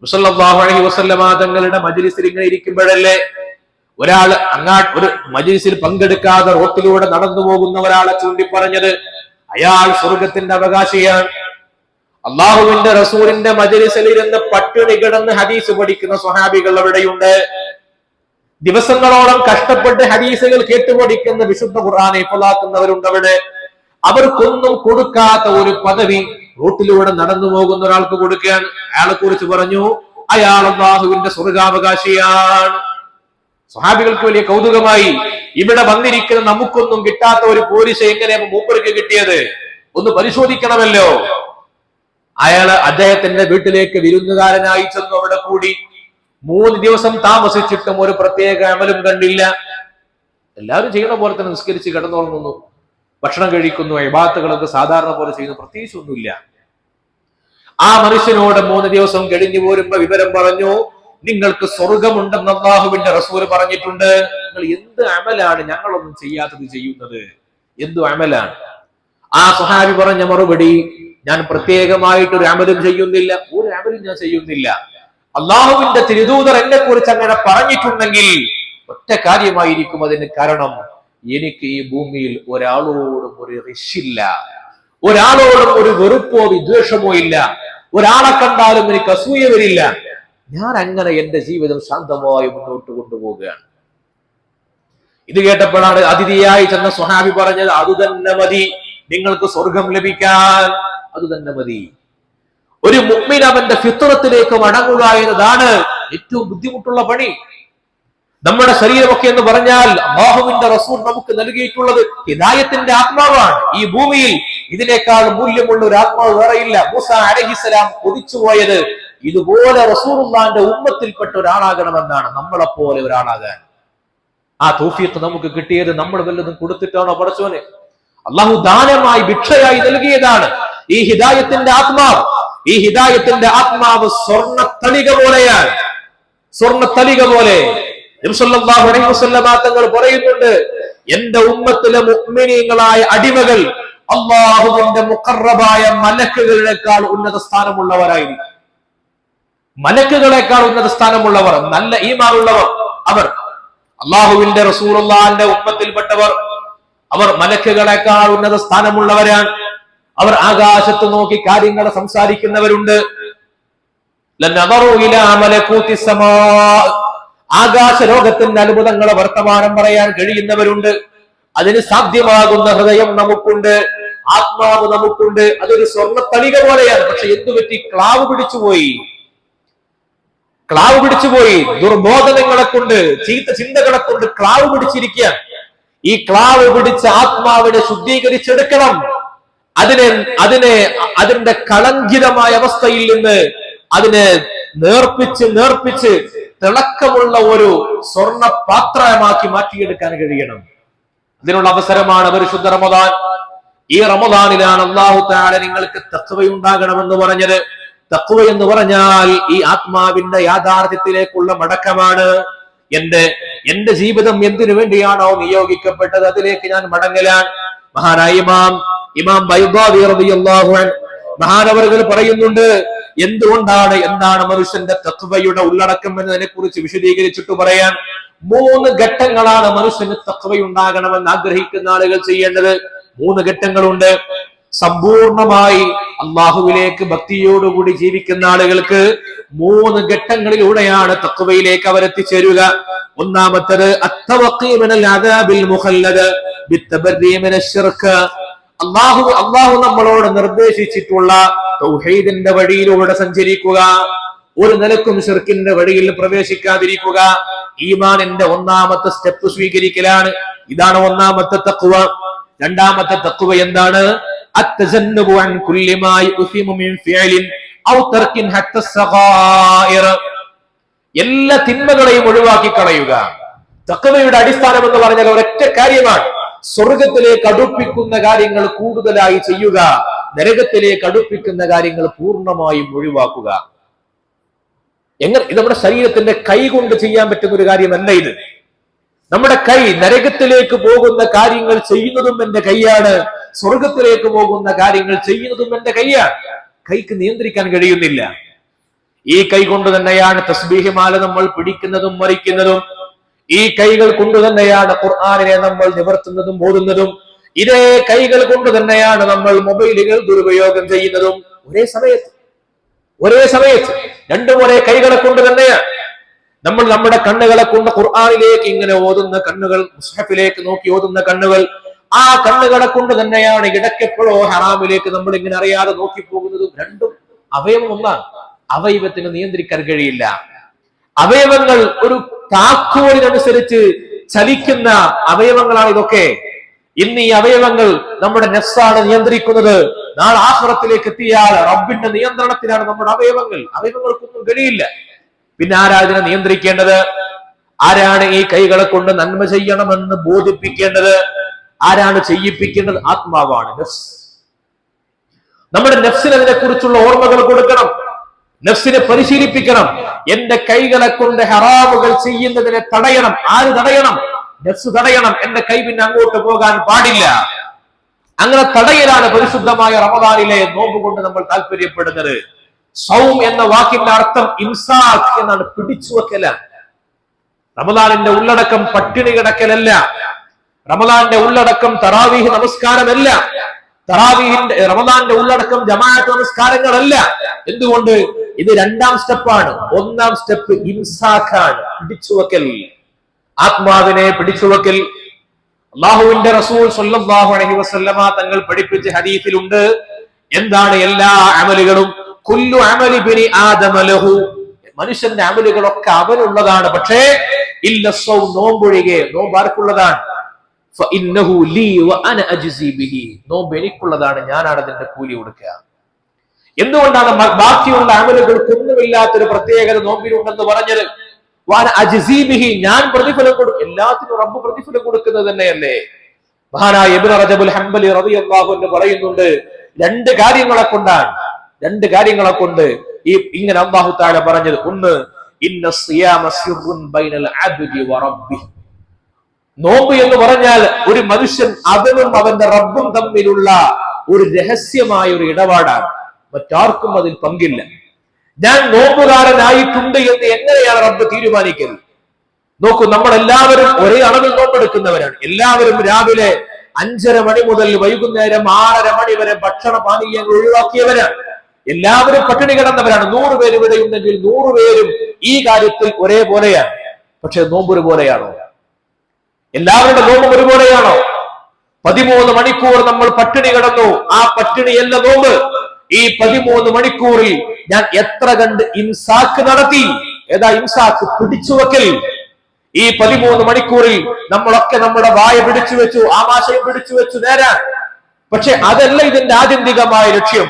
സല്ലല്ലാഹു അലൈഹി വസല്ലം തങ്ങളുടെ മജ്ലിസിൽ ഇങ്ങനെ ഇരിക്കുമ്പോഴല്ലേ ഒരാൾ ഒരു മജ്ലിസിൽ പങ്കെടുക്കാതെ റോട്ടിലൂടെ നടന്നു പോകുന്ന ഒരാളെ ചൂണ്ടി പറഞ്ഞത് അയാൾ സ്വർഗത്തിന്റെ അവകാശിയാണ്. അള്ളാഹുവിന്റെ റസൂലിന്റെ മജ്ലിസിൽ ഇരുന്ന് പട്ടിണി കിടന്ന് ഹദീസ് പഠിക്കുന്ന സ്വഹാബികൾ അവിടെയുണ്ട്. ദിവസങ്ങളോളം കഷ്ടപ്പെട്ട് ഹദീസുകൾ കേട്ടുപഠിക്കുന്ന വിശുദ്ധ ഖുർആനെ ഹിഫ്ളാക്കുന്നവരുണ്ട് അവിടെ. അവർക്കൊന്നും കൊടുക്കാത്ത ഒരു പദവി റൂട്ടിലൂടെ നടന്നു പോകുന്ന ഒരാൾക്ക് കൊടുക്കുകയാണ്. അയാളെ കുറിച്ച് പറഞ്ഞു, അയാൾ അല്ലാഹുവിന്റെ സ്വർഗാവകാശിയാണ്. സ്വഹാബികൾക്ക് വലിയ കൗതുകമായി, ഇവിടെ വന്നിരിക്കുന്ന നമുക്കൊന്നും കിട്ടാത്ത ഒരു പോലീസ് എങ്ങനെ മൂപ്പർക്ക് കിട്ടിയത്? ഒന്ന് പരിശോധിക്കണമല്ലോ. അദ്ദേഹത്തിന്റെ വീട്ടിലേക്ക് വിരുന്നുകാരനായി ചെന്നു. അവിടെ കൂടി 3 ദിവസം താമസിച്ചിട്ടും ഒരു പ്രത്യേക അമലും കണ്ടില്ല. എല്ലാവരും ചെയ്യണ പോലെ തന്നെ നിസ്കരിച്ച് കിടന്നുറങ്ങുന്നു, ഭക്ഷണം കഴിക്കുന്നു, ഇബാദത്തുകളൊക്കെ സാധാരണ പോലെ ചെയ്യുന്നു, പ്രത്യേകിച്ച് ഒന്നുമില്ല. ആ മനുഷ്യനോട് 3 ദിവസം കഴിഞ്ഞു പോരുമ്പോ വിവരം പറഞ്ഞു, നിങ്ങൾക്ക് സ്വർഗമുണ്ടെന്ന് അല്ലാഹുവിന്റെ റസൂൽ പറഞ്ഞിട്ടുണ്ട്. നിങ്ങൾ എന്ത് അമലാണ് ഞങ്ങളൊന്നും ചെയ്യാത്തത് ചെയ്യുന്നത്? എന്തു അമലാണ്? ആ സ്വഹാബി പറഞ്ഞ മറുപടി, ഞാൻ പ്രത്യേകമായിട്ടൊരു അമലും ചെയ്യുന്നില്ല, ഒരു അമലും ഞാൻ ചെയ്യുന്നില്ല. അള്ളാഹുവിന്റെ തിരുദൂതർ എന്നെ കുറിച്ച് അങ്ങനെ പറഞ്ഞിട്ടുണ്ടെങ്കിൽ ഒറ്റ കാര്യമായിരിക്കും അതിന് കാരണം, എനിക്ക് ഈ ഭൂമിയിൽ ഒരാളോടും ഒരു റിഷില്ല, ഒരാളോടും ഒരു വെറുപ്പോ വിദ്വേഷമോ ഇല്ല, ഒരാളെ കണ്ടാലും എനിക്ക് അസൂയ വരില്ല. ഞാൻ അങ്ങനെ എന്റെ ജീവിതം ശാന്തമായി മുന്നോട്ട് കൊണ്ടുപോവുകയാണ്. ഇത് കേട്ടപ്പോഴാണ് അതിഥിയായി ചെന്ന സ്വഹാബി പറഞ്ഞത്, അതുതന്നെ മതി നിങ്ങൾക്ക് സ്വർഗം ലഭിക്കാൻ, അതുതന്നെ മതി. ഒരു മുഅ്മിൻ അവന്റെ ഫിത്രത്തിലേക്ക് മടങ്ങുക എന്നതാണ് ഏറ്റവും ബുദ്ധിമുട്ടുള്ള പണി. നമ്മുടെ ശരീരമൊക്കെ എന്ന് പറഞ്ഞാൽ അല്ലാഹുവിന്റെ റസൂൽ നമുക്ക് നൽകിയിട്ടുള്ളത് ഹിദായത്തിന്റെ ആത്മാവാണ്. ഈ ഭൂമിയിൽ ഇതിനേക്കാൾ മൂല്യമുള്ള ഒരു ആത്മാവ് വേറെയില്ല. മൂസ അലൈഹിസ്സലാം കൊതിച്ചുപോയത് ഇതുപോലെ റസൂലുള്ളാഹിന്റെ ഉമ്മത്തിൽപ്പെട്ട ഒരാളാകണമെന്നാണ്, നമ്മളെപ്പോലെ ഒരാളാകാൻ. ആ തൗഫീഖ് നമുക്ക് കിട്ടിയത് നമ്മൾ വല്ലതും കൊടുത്തിട്ടാണോ പടച്ചോനെ? അള്ളാഹു ദാനമായി ഭിക്ഷയായി നൽകിയതാണ് ഈ ഹിദായത്തിന്റെ ആത്മാവ്. ഈ ഹിദായത്തിന്റെ ആത്മാവ് സ്വർണ്ണത്തളിക പോലെയാണ്, സ്വർണ്ണത്തളിക പോലെ. നബി സല്ലല്ലാഹു അലൈഹി വസല്ലം തങ്ങൾ പറയുന്നുണ്ട്, എന്റെ ഉമ്മത്തിലെ മുഅ്മിനീങ്ങളായ അടിമകൾ അല്ലാഹുവിന്റെ മുഖറബായ മലക്കുകളേക്കാൾ ഉന്നത സ്ഥാനമുള്ളവരായിരിക്കും. മലക്കുകളേക്കാൾ ഉന്നത സ്ഥാനമുള്ളവർ, നല്ല ഈമാനുള്ളവർ, അവർ അല്ലാഹുവിന്റെ റസൂലുള്ളാഹിന്റെ ഉമ്മത്തിൽപ്പെട്ടവർ, അവർ മലക്കുകളേക്കാൾ ഉന്നത സ്ഥാനമുള്ളവരാണ്. അവർ ആകാശത്ത് നോക്കി കാര്യങ്ങളെ സംസാരിക്കുന്നവരുണ്ട്. ആകാശ ലോകത്തിന്റെ അത്ഭുതങ്ങളെ വർത്തമാനം പറയാൻ കഴിയുന്നവരുണ്ട്. അതിന് സാധ്യമാകുന്ന ഹൃദയം നമുക്കുണ്ട്, ആത്മാവ് നമുക്കുണ്ട്. അതൊരു സ്വർണ്ണത്തളിക പോലെയാണ്. പക്ഷെ എന്തുപറ്റി? ക്ലാവ് പിടിച്ചുപോയി. ദുർബോധനങ്ങളെ കൊണ്ട്, ചീത്ത ചിന്തകളെ കൊണ്ട് ക്ലാവ് പിടിച്ചിരിക്കുകയാണ്. ഈ ക്ലാവ് പിടിച്ച ആത്മാവിനെ ശുദ്ധീകരിച്ചെടുക്കണം. അതിന്റെ കളങ്കിതമായ അവസ്ഥയിൽ നിന്ന് അതിനെ നേർപ്പിച്ച് തിളക്കമുള്ള ഒരു സ്വർണ്ണ പാത്രമാക്കി മാറ്റിയെടുക്കാൻ കഴിയണം. അതിനുള്ള അവസരമാണ് പരിശുദ്ധ റമദാൻ. ഈ റമദാനിലാണ് അല്ലാഹു തആല നിങ്ങൾക്ക് തഖ്വയുണ്ടാകണമെന്ന് പറഞ്ഞത്. തഖ്വ എന്ന് പറഞ്ഞാൽ ഈ ആത്മാവിന്റെ യാഥാർത്ഥ്യത്തിലേക്കുള്ള മടക്കമാണ്. എന്റെ ജീവിതം എന്തിനു വേണ്ടിയാണോ നിയോഗിക്കപ്പെട്ടത് അതിലേക്ക് ഞാൻ മടങ്ങലാണ്. മഹാനായ ഇമാം ബൈദാവി റളിയല്ലാഹു അൻഹു മഹാനവറുകൾ പറയുന്നുണ്ട്, എന്താണ് മനുഷ്യന്റെ തഖ്വയുടെ ഉള്ളടക്കം എന്നതിനെ കുറിച്ച് വിശദീകരിച്ചിട്ട് പറയാൻ 3 ഘട്ടങ്ങളാണ് മനുഷ്യന് തഖ്വ ഉണ്ടാകണമെന്ന് ആഗ്രഹിക്കുന്ന ആളുകൾ ചെയ്യേണ്ടത്. 3 ഘട്ടങ്ങളുണ്ട്. സമ്പൂർണമായി അള്ളാഹുവിലേക്ക് ഭക്തിയോടുകൂടി ജീവിക്കുന്ന ആളുകൾക്ക് 3 ഘട്ടങ്ങളിലൂടെയാണ് തഖ്വയിലേക്ക് അവർ എത്തിച്ചേരുക. ഒന്നാമത്തേത് അത്തവഖി മിനൽ അദാബിൽ മുഖല്ലദ് ബിത്തബർരി മിനശ് ശിർക്ക്. അള്ളാഹു നമ്മളോട് നിർദ്ദേശിച്ചിട്ടുള്ള തൗഹീദിന്റെ വഴിയിലൂടെ സഞ്ചരിക്കുക, ഒരു നിലക്കും ശിർക്കിന്റെ വഴിയിൽ പ്രവേശിക്കാതിരിക്കുക. ഈമാനിന്റെ ഒന്നാമത്തെ സ്റ്റെപ്പ് സ്വീകരിക്കലാണ്. ഇതാണ് ഒന്നാമത്തെ തഖ്വ. രണ്ടാമത്തെ തഖ്വ എന്താണ്? അത്തജന്നബു അൻ കുല്ലി മാ യുസിമു മിൻ ഫിഅലിൻ ഔ തർക്കിൻ ഹത്ത സഗായിർ. എല്ലാ തിന്മകളെയും ഒഴിവാക്കി കളയുക. തഖ്വയുടെ അടിസ്ഥാനം എന്ന് പറഞ്ഞാൽ ഒരൊറ്റ കാര്യമാണ്, സ്വർഗത്തിലേക്ക് അടുപ്പിക്കുന്ന കാര്യങ്ങൾ കൂടുതലായി ചെയ്യുക, നരകത്തിലേക്ക് അടുപ്പിക്കുന്ന കാര്യങ്ങൾ പൂർണ്ണമായും ഒഴിവാക്കുക. ഇത് നമ്മുടെ ശരീരത്തിന്റെ കൈ കൊണ്ട് ചെയ്യാൻ പറ്റുന്ന ഒരു കാര്യമല്ല. ഇത് നമ്മുടെ കൈ നരകത്തിലേക്ക് പോകുന്ന കാര്യങ്ങൾ ചെയ്യുന്നതും എന്റെ കൈയാണ്, സ്വർഗത്തിലേക്ക് പോകുന്ന കാര്യങ്ങൾ ചെയ്യുന്നതും എന്റെ കൈയാണ്. കൈക്ക് നിയന്ത്രിക്കാൻ കഴിയുന്നില്ല. ഈ കൈ കൊണ്ട് തന്നെയാണ് തസ്ബീഹ് മാല നമ്മൾ പിടിക്കുന്നതും മറിക്കുന്നതും. ഈ കൈകൾ കൊണ്ട് തന്നെയാണ് ഖുർആനിനെ നമ്മൾ നിവർത്തുന്നതും ഓതുന്നതും. ഇതേ കൈകൾ കൊണ്ട് തന്നെയാണ് നമ്മൾ മൊബൈലുകൾ ദുരുപയോഗം ചെയ്യുന്നതും. ഒരേ സമയത്ത് രണ്ടും ഒരേ കൈകളെ കൊണ്ട് തന്നെയാണ്. നമ്മൾ നമ്മുടെ കണ്ണുകളെ കൊണ്ട് ഖുർആനിലേക്ക് ഇങ്ങനെ ഓതുന്ന കണ്ണുകൾ, മുസ്ഹഫിലേക്ക് നോക്കി ഓതുന്ന കണ്ണുകൾ, ആ കണ്ണുകളെ കൊണ്ട് തന്നെയാണ് ഇടയ്ക്കെപ്പോഴോ ഹറാമിലേക്ക് നമ്മൾ ഇങ്ങനെ അറിയാതെ നോക്കി പോകുന്നതും. രണ്ടും അവയവം ഒന്നാണ്. അവയവത്തിന് നിയന്ത്രിക്കാൻ കഴിയില്ല. അവയവങ്ങൾ ഒരു താക്കോലിനനുസരിച്ച് ചലിക്കുന്ന അവയവങ്ങളാണ് ഇതൊക്കെ. ഇന്ന് ഈ അവയവങ്ങൾ നമ്മുടെ നഫ്സാണ് നിയന്ത്രിക്കുന്നത്. നാളെ ആഖിറത്തിലേക്ക് എത്തിയാൽ റബ്ബിന്റെ നിയന്ത്രണത്തിലാണ് നമ്മുടെ അവയവങ്ങൾ. അവയവങ്ങൾക്കൊന്നും കഴിയില്ല. പിന്നെ ആരാ ഇതിനെ നിയന്ത്രിക്കേണ്ടത്? ആരാണ് ഈ കൈകളെ കൊണ്ട് നന്മ ചെയ്യണമെന്ന് ബോധിപ്പിക്കേണ്ടത്? ആരാണ് ചെയ്യിപ്പിക്കേണ്ടത്? ആത്മാവാണ്, നഫ്സ്. നമ്മുടെ നഫ്സിന് അതിനെ കുറിച്ചുള്ള ഓർമ്മകൾ കൊടുക്കണം, നഫ്സിനെ പരിശീലിപ്പിക്കണം. എന്റെ കൈകളെ കൊണ്ട് ഹറാമുകൾ ചെയ്യുന്നതിനെ തടയണം. ആര് തടയണം? നഫ്സ് തടയണം. എന്റെ കൈ പിന്നെ അങ്ങോട്ട് പോകാൻ പാടില്ല. അങ്ങനെ തടയലാണ് പരിശുദ്ധമായ റമദാനിലെ നോമ്പ് കൊണ്ട് നമ്മൾ താല്പര്യപ്പെടുന്നത്. സൗം എന്ന വാക്കിന്റെ അർത്ഥം ഇംസാഖ് എന്നാണ്, പിടിച്ചു വെക്കലാണ്. റമദാനിന്റെ ഉള്ളടക്കം പട്ടിണി കിടക്കലല്ല. റമദാന്റെ ഉള്ളടക്കം തറാവീഹ് നമസ്കാരമല്ല. റമദാന്റെ ഉള്ളടക്കം ജമാഅത്ത് നമസ്കാരങ്ങളല്ല. എന്തുകൊണ്ട്? ഇത് 2ാം സ്റ്റെപ്പാണ്. 1ാം സ്റ്റെപ്പ് ഇംസാഖാണ്, പിടിച്ചുവെക്കൽ, ആത്മാവിനെ പിടിച്ചുവെക്കൽ. അല്ലാഹുവിന്റെ റസൂൽ സ്വല്ലല്ലാഹു അലൈഹി വസല്ലമ തങ്ങൾ പഠിപ്പിച്ച ഹദീസിലുണ്ട്, എന്താണ്? എല്ലാ അമലുകളും കുല്ലു അമലി ബിനി ആദമ ലഹു, മനുഷ്യന്റെ അമലുകളൊക്കെ അവനുള്ളതാണ്. പക്ഷേ ഇല്ല സൗം, നോമ്പൊഴികെ. നോമ്പ് ആർക്കുള്ളതാണ്? ഫഇന്നഹു ലീ വഅന അജ്സി ബിഹി, നോമ്പ് എനിക്കുള്ളതാണ്, ഞാനാണ് അതിന്റെ കൂലി കൊടുക്കുക. എന്തുകൊണ്ടാണ് ബാക്കിയുള്ള അമലുകൾക്കൊന്നുമില്ലാത്തൊരു പ്രത്യേകത നോമ്പിനുണ്ടെന്ന് പറഞ്ഞത്? വഅന അജ്സി ബിഹി, ഞാൻ പ്രതിഫലം കൊടുക്കും. എല്ലാത്തിനും റബ്ബ് പ്രതിഫലം കൊടുക്കുന്നത് തന്നെയല്ലേ? മഹാനായ ഇബ്നു റജബുൽ ഹംബലി റളിയല്ലാഹു അൻഹു പറയുന്നുണ്ട്, 2 കാര്യങ്ങളെ കൊണ്ടാണ്, 2 കാര്യങ്ങളെ കൊണ്ട് ഈ ഇങ്ങനെ അല്ലാഹു തആല പറഞ്ഞത്. ഒന്ന്, ഇന്ന സിയാമ സിർറുൻ ബൈനൽ അബ്ദി വ റബ്ബി, നോമ്പ് എന്ന് പറഞ്ഞാൽ ഒരു മനുഷ്യൻ അവനും അവന്റെ റബ്ബും തമ്മിലുള്ള ഒരു രഹസ്യമായ ഒരു ഇടപാടാണ്. മറ്റാർക്കും അതിൽ പങ്കില്ല. ഞാൻ നോമ്പുകാരനായിട്ടുണ്ട് എന്ന് എങ്ങനെയാണ് റബ്ബ് തീരുമാനിക്കുന്നത്? നോക്കൂ, നമ്മളെല്ലാവരും ഒരേ അളവിൽ നോമ്പെടുക്കുന്നവരാണ്. എല്ലാവരും രാവിലെ 5:30 മണി മുതൽ വൈകുന്നേരം 6:30 മണി വരെ ഭക്ഷണ പാനീയങ്ങൾ ഒഴിവാക്കിയവരാണ്. എല്ലാവരും പട്ടിണി കിടന്നവരാണ്. 100 പേര് ഇവിടെ ഉണ്ടെങ്കിൽ 100 പേരും ഈ കാര്യത്തിൽ ഒരേപോലെയാണ്. പക്ഷെ നോമ്പ് ഒരുപോലെയാണോ? എല്ലാവരുടെ നോമ്പും ഒരുപോലെയാണോ? 13 മണിക്കൂർ നമ്മൾ പട്ടിണി കിടന്നു. ആ പട്ടിണിയല്ല നോമ്പ്. ഈ 13 മണിക്കൂറിൽ ഞാൻ എത്ര കണ്ട് ഇംസാക്ക് നടത്തി? ഏതാ ഇംസാക്ക്? പിടിച്ചുവെക്കൽ. ഈ 13 മണിക്കൂറിൽ നമ്മളൊക്കെ നമ്മുടെ വായ പിടിച്ചു വെച്ചു, ആമാശയം പിടിച്ചു വെച്ചു നേരാൻ. പക്ഷെ അതല്ല ഇതിന്റെ ആത്യന്തികമായ ലക്ഷ്യം.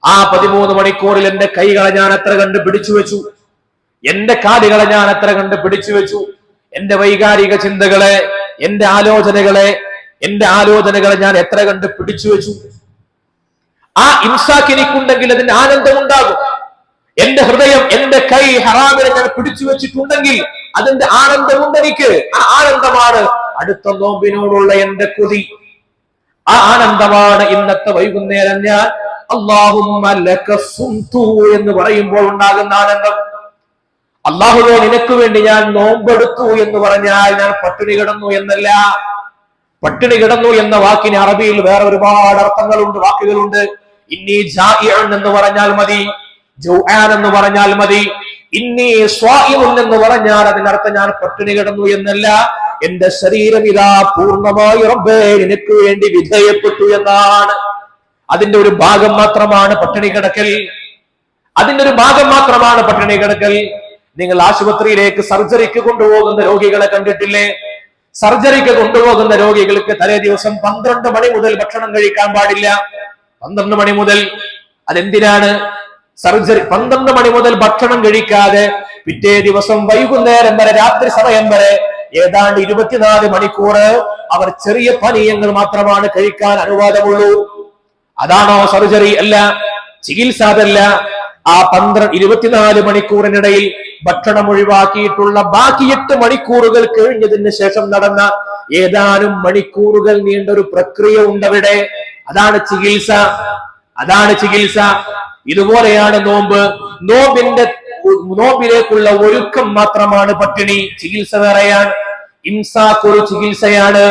ആ 13 മണിക്കൂറിൽ എന്റെ കൈകളെ ഞാൻ എത്ര കണ്ട് പിടിച്ചു വെച്ചു, എന്റെ കാലുകളെ ഞാൻ എത്ര കണ്ട് പിടിച്ചു വെച്ചു, എന്റെ വൈകാരിക ചിന്തകളെ, എന്റെ ആലോചനകളെ ഞാൻ എത്ര കണ്ട് പിടിച്ചു വെച്ചു. ആ ഇംസാക്ക് എനിക്കുണ്ടെങ്കിൽ അതിന്റെ ആനന്ദമുണ്ടാകും. എന്റെ ഹൃദയം, എന്റെ കൈ ഹറാമിനെ ഞാൻ പിടിച്ചു വെച്ചിട്ടുണ്ടെങ്കിൽ അതിന്റെ ആനന്ദമുണ്ട് എനിക്ക്. ആ ആനന്ദമാണ് അടുത്ത നോമ്പിനോടുള്ള എന്റെ കൊതി. ആ ആനന്ദമാണ് ഇന്നത്തെ വൈകുന്നേരം ഞാൻ അല്ലാഹുമ്മ ലക സുംതു എന്ന് പറയുമ്പോൾ ഉണ്ടാകുന്ന ആനന്ദം. അല്ലാഹുവേ നിനക്ക് വേണ്ടി ഞാൻ നോമ്പെടുത്തു എന്ന് പറഞ്ഞാൽ ഞാൻ പട്ടിണി കിടന്നു എന്നല്ല. പട്ടിണി കിടന്നു എന്ന വാക്കിന് അറബിയിൽ വേറെ ഒരുപാട് അർത്ഥങ്ങളുണ്ട്, വാക്കുകളുണ്ട്. ഇന്നി ജാഇഉൻ എന്ന് പറഞ്ഞാൽ മതി, ജൗആൻ എന്ന് പറഞ്ഞാൽ മതി. ഇന്നി സ്വാഇമുൻ എന്ന് പറഞ്ഞാൽ അതിനർത്ഥം ഞാൻ പട്ടിണി കിടന്നു എന്നല്ല, എന്റെ ശരീരം ഇതാ പൂർണ്ണമായി റബ്ബേ നിനക്ക് വേണ്ടി വിധേയപ്പെട്ടു എന്നാണ്. അതിന്റെ ഒരു ഭാഗം മാത്രമാണ് പട്ടിണി കിടക്കൽ. അതിന്റെ ഒരു ഭാഗം മാത്രമാണ് പട്ടിണി കിടക്കൽ. നിങ്ങൾ ആശുപത്രിയിലേക്ക് സർജറിക്ക് കൊണ്ടുപോകുന്ന രോഗികളെ കണ്ടിട്ടില്ലേ? സർജറിക്ക് കൊണ്ടുപോകുന്ന രോഗികൾക്ക് തലേ ദിവസം 12 മണി മുതൽ ഭക്ഷണം കഴിക്കാൻ പാടില്ല. 12 മണി മുതൽ. അതെന്തിനാണ്? സർജറി 12 മണി മുതൽ ഭക്ഷണം കഴിക്കാതെ പിറ്റേ ദിവസം വൈകുന്നേരം വരെ, രാത്രി സമയം വരെ ഏതാണ്ട് 24 മണിക്കൂർ അവർ ചെറിയ പാനീയങ്ങൾ മാത്രമാണ് കഴിക്കാൻ അനുവാദമുള്ളൂ. അതാണോ സർജറി? അല്ല, ചികിത്സ അതല്ല. ആ 24 മണിക്കൂറിനിടയിൽ ഭക്ഷണം ഒഴിവാക്കിയിട്ടുള്ള ബാക്കി 8 മണിക്കൂറുകൾ കഴിഞ്ഞതിന് ശേഷം നടന്ന ഏതാനും മണിക്കൂറുകൾ നീണ്ട ഒരു പ്രക്രിയ ഉണ്ടവിടെ. അതാണ് ചികിത്സ. അതാണ് ചികിത്സ. ഇതുപോലെയാണ് നോമ്പ്. നോമ്പിലേക്കുള്ള ഒരുക്കം മാത്രമാണ് പട്ടിണി. ചികിത്സ വേറെയാണ്. ഇംസാക്ക് ഒരു ചികിത്സയാണ്.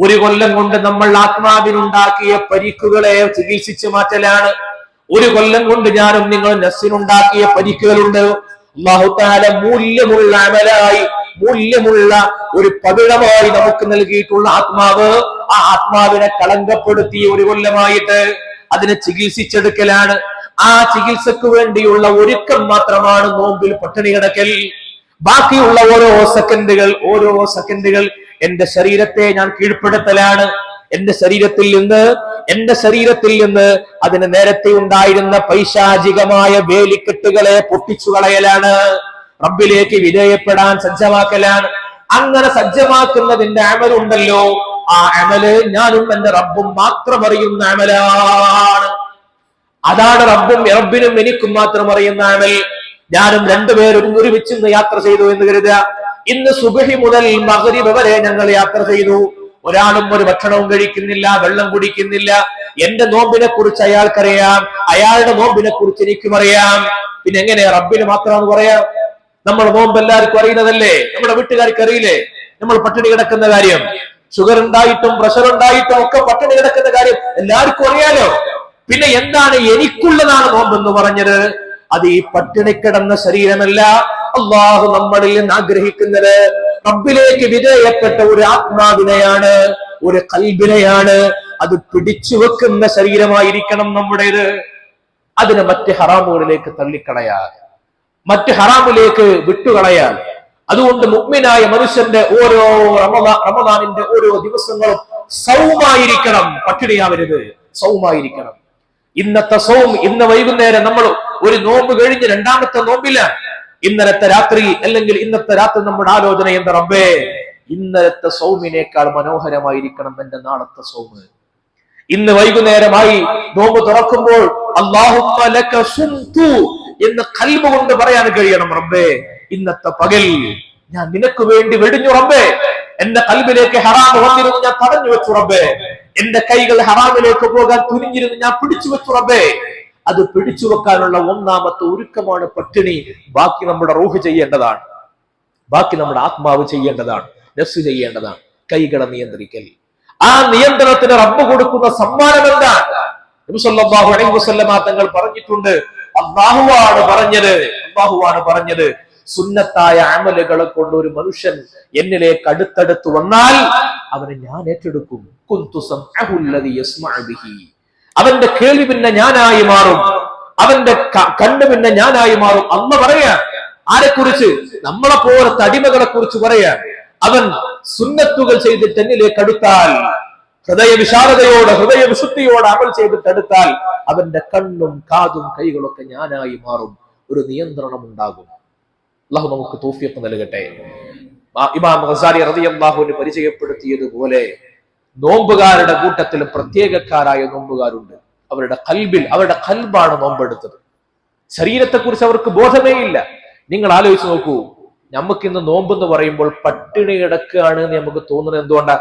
1 കൊല്ലം കൊണ്ട് നമ്മൾ ആത്മാവിനുണ്ടാക്കിയ പരിക്കുകളെ ചികിത്സിച്ച് മാറ്റലാണ്. 1 കൊല്ലം കൊണ്ട് ഞാനും നിങ്ങൾ നഫ്സിനുണ്ടാക്കിയ പരിക്കുകളുണ്ട്. അല്ലാഹു തആല മൂല്യമുള്ള അമലായി, മൂല്യമുള്ള ഒരു പവിഴമായി നമുക്ക് നൽകിയിട്ടുള്ള ആത്മാവ്, ആ ആത്മാവിനെ കളങ്കപ്പെടുത്തി 1 കൊല്ലമായിട്ട് അതിനെ ചികിത്സിച്ചെടുക്കലാണ്. ആ ചികിത്സക്ക് വേണ്ടിയുള്ള ഒരുക്കം മാത്രമാണ് നോമ്പിൽ പട്ടിണി കിടക്കൽ. ബാക്കിയുള്ള ഓരോ സെക്കൻഡുകൾ എന്റെ ശരീരത്തെ ഞാൻ കീഴ്പ്പെടുത്തലാണ്. എന്റെ ശരീരത്തിൽ നിന്ന് അതിന് നേരത്തെ ഉണ്ടായിരുന്ന പൈശാചികമായ വേലിക്കെട്ടുകളെ പൊട്ടിച്ചു കളയലാണ്. റബ്ബിലേക്ക് വിധേയപ്പെടാൻ സജ്ജമാക്കലാണ്. അങ്ങനെ സജ്ജമാക്കുന്നതിന്റെ അമലുണ്ടല്ലോ, ആ അമല് ഞാനും എന്റെ റബ്ബും മാത്രം അറിയുന്ന അമലാണ്. അതാണ് റബ്ബിനും എനിക്കും മാത്രം അറിയുന്ന അമൽ. ഞാനും രണ്ടുപേരും ഒരുമിച്ച് ഇന്ന് യാത്ര ചെയ്തു എന്ന് കരുതുക. ഇന്ന് സുബഹി മുതൽ മഗ്രിബ് വരെ ഞങ്ങൾ യാത്ര ചെയ്തു. ഒരാളും ഒരു ഭക്ഷണവും കഴിക്കുന്നില്ല, വെള്ളം കുടിക്കുന്നില്ല. എന്റെ നോമ്പിനെ കുറിച്ച് അയാൾക്കറിയാം, അയാളുടെ നോമ്പിനെ കുറിച്ച് എനിക്കും അറിയാം. പിന്നെ എങ്ങനെ റബ്ബിന് മാത്രമാണെന്ന് പറയാം? നമ്മൾ നോമ്പ് എല്ലാവർക്കും അറിയുന്നതല്ലേ? നമ്മുടെ വീട്ടുകാർക്ക് അറിയില്ലേ നമ്മൾ പട്ടിണി കിടക്കുന്ന കാര്യം? ഷുഗർ ഉണ്ടായിട്ടും പ്രഷർ ഉണ്ടായിട്ടും ഒക്കെ പട്ടിണി കിടക്കുന്ന കാര്യം എല്ലാവർക്കും അറിയാലോ. പിന്നെ എന്താണ് എനിക്കുള്ളതാണ് നോമ്പെന്ന് പറഞ്ഞത്? അത് ഈ പട്ടിണി കിടന്ന ശരീരമല്ല, അള്ളാഹു നമ്മളിൽ നിന്ന് ആഗ്രഹിക്കുന്നത് റബ്ബിലേക്ക് വിധേയപ്പെട്ട ഒരു ആത്മാവിനെയാണ്, ഒരു കൽബിനെയാണ്. അത് പിടിച്ചു വെക്കുന്ന ശരീരമായിരിക്കണം നമ്മുടേത്. അതിനെ മറ്റ് ഹറാമുകളിലേക്ക് തള്ളിക്കളയാൻ, മറ്റ് ഹറാമിലേക്ക് വിട്ടുകളയാൻ. അതുകൊണ്ട് മുഅ്മിനായ മനുഷ്യന്റെ ഓരോ റമദാനിന്റെ ഓരോ ദിവസങ്ങളും സൗമായിരിക്കണം, പട്ടിണിയാവരുത്, സൗമായിരിക്കണം. ഇന്നത്തെ സൗം, ഇന്ന് വൈകുന്നേരം നമ്മൾ ഒരു നോമ്പ് കഴിഞ്ഞ് 2ാമത്തെ നോമ്പില്ല. ഇന്നലത്തെ രാത്രി അല്ലെങ്കിൽ ഇന്നത്തെ രാത്രി നമ്മുടെ ആലോചന എന്താ? റബ്ബേ, ഇന്നലത്തെ സൗമിനേക്കാൾ മനോഹരമായിരിക്കണം എന്റെ നാളത്തെ സൗമ്. ഇന്ന് വൈകുന്നേരമായി നോമ്പ് തുറക്കുമ്പോൾ അല്ലാഹുമ്മ ലക സുംതു എന്ന് ഖൽബ് കൊണ്ട് പറയാൻ കഴിയണം. റബ്ബേ, ഇന്നത്തെ പകൽ ഞാൻ നിനക്ക് വേണ്ടി വെടിഞ്ഞു. റബ്ബേ, എന്റെ ഖൽബിലേക്ക് ഹറാം വന്നിരുന്നു, ഞാൻ തടഞ്ഞു വെച്ചു. റബ്ബേ, എന്റെ കൈകൾ ഹറാമിലേക്ക് പോകാൻ തുനിഞ്ഞിരുന്നു, ഞാൻ പിടിച്ചു വെച്ചു. റബ്ബേ, അത് പിടിച്ചു വെക്കാനുള്ള 1ാമത്തെ ഒരുക്കമാണ് പട്ടിണി. ബാക്കി നമ്മുടെ റൂഹ് ചെയ്യേണ്ടതാണ്, ബാക്കി നമ്മുടെ ആത്മാവ് ചെയ്യേണ്ടതാണ്, നഫ്സ് ചെയ്യേണ്ടതാണ്. കൈകളെ നിയന്ത്രിക്കൽ. ആ നിയന്ത്രണത്തിന് റബ്ബ് കൊടുക്കുന്ന സമ്മാനം എന്താണ്? നബി സല്ലല്ലാഹു അലൈഹി വസല്ലമ തങ്ങൾ പറഞ്ഞിട്ടുണ്ട്, അല്ലാഹുവാണ് പറഞ്ഞത്, സുന്നത്തായ അമലുകളെ കൊണ്ട് ഒരു മനുഷ്യൻ എന്നിലേക്ക് അടുത്തടുത്ത് വന്നാൽ അവനെ ഞാൻ ഏറ്റെടുക്കും. കുന്തു സംഅഹു അല്ലദി യസ്മഉ ബിഹി, അവന്റെ കേൾവി പിന്നെ ഞാനായി മാറും, അവന്റെ കണ്ണ് പിന്നെ ഞാനായി മാറും. അന്ന് പറയാ ആരെക്കുറിച്ച്? നമ്മളെ പോലത്തെ അടിമകളെ കുറിച്ച് പറയാ. അവൻ സുന്നത്തുകൾ ചെയ്തിട്ട് എന്നിലേക്ക് അടുത്താൽ, ഹൃദയ വിശുദ്ധിയോടെ അമൽ ചെയ്തിട്ട് അടുത്താൽ അവന്റെ കണ്ണും കാതും കൈകളൊക്കെ ഞാനായി മാറും. ഒരു നിയന്ത്രണം ഉണ്ടാകും. അല്ലാഹു നമുക്ക് തൗഫീഖ് നൽകട്ടെ. ഇമാം ഗസാലി റളിയല്ലാഹു അൻഹു പരിചയപ്പെടുത്തിയതുപോലെ നോമ്പുകാരുടെ കൂട്ടത്തിൽ പ്രത്യേകക്കാരായ നോമ്പുകാരുണ്ട്. അവരുടെ ഖൽബാണ് നോമ്പെടുത്തത്. ശരീരത്തെക്കുറിച്ച് അവർക്ക് ബോധമേ ഇല്ല. നിങ്ങൾ ആലോചിച്ച് നോക്കൂ, നമുക്കിന്ന് നോമ്പെന്ന് പറയുമ്പോൾ പട്ടിണി കിടക്കുകയാണ് എന്ന് നമുക്ക് തോന്നുന്നത് എന്തുകൊണ്ടാ?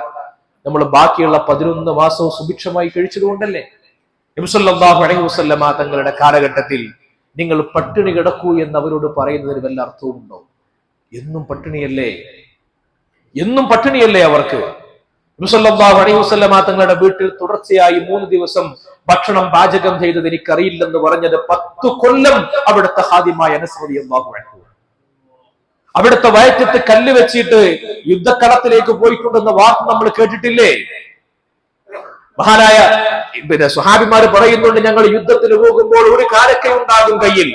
നമ്മൾ ബാക്കിയുള്ള 11 മാസവും സുഭിക്ഷമായി കഴിച്ചതുകൊണ്ടല്ലേ. നബി സല്ലല്ലാഹു അലൈഹി വസല്ലമ തങ്ങളുടെ കാലഘട്ടത്തിൽ നിങ്ങൾ പട്ടിണി കിടക്കൂ എന്ന് അവരോട് പറയുന്നതിന് വല്ല അർത്ഥവുമുണ്ടോ? എന്നും പട്ടിണിയല്ലേ, എന്നും പട്ടിണിയല്ലേ അവർക്ക്. നബി സല്ലല്ലാഹു അലൈഹി വസല്ലമ തങ്ങളുടെ വീട്ടിൽ തുടർച്ചയായി 3 ദിവസം ഭക്ഷണം പാചകം ചെയ്തത് എനിക്കറിയില്ലെന്ന് പറഞ്ഞത് 10 കൊല്ലം അവിടുത്തെ ഖാദിമായ അനസ് റളിയല്ലാഹു അൻഹു. അവിടുത്തെ വയറ്റത്ത് കല്ല് വെച്ചിട്ട് യുദ്ധക്കളത്തിലേക്ക് പോയിട്ടുണ്ടെന്ന വാർത്ത നമ്മൾ കേട്ടിട്ടില്ലേ? മഹാനായ സ്വഹാബിമാര് പറയുന്നുണ്ട്, ഞങ്ങൾ യുദ്ധത്തിന് പോകുമ്പോൾ ഒരു കാരക്ക ഉണ്ടാകും കയ്യിൽ.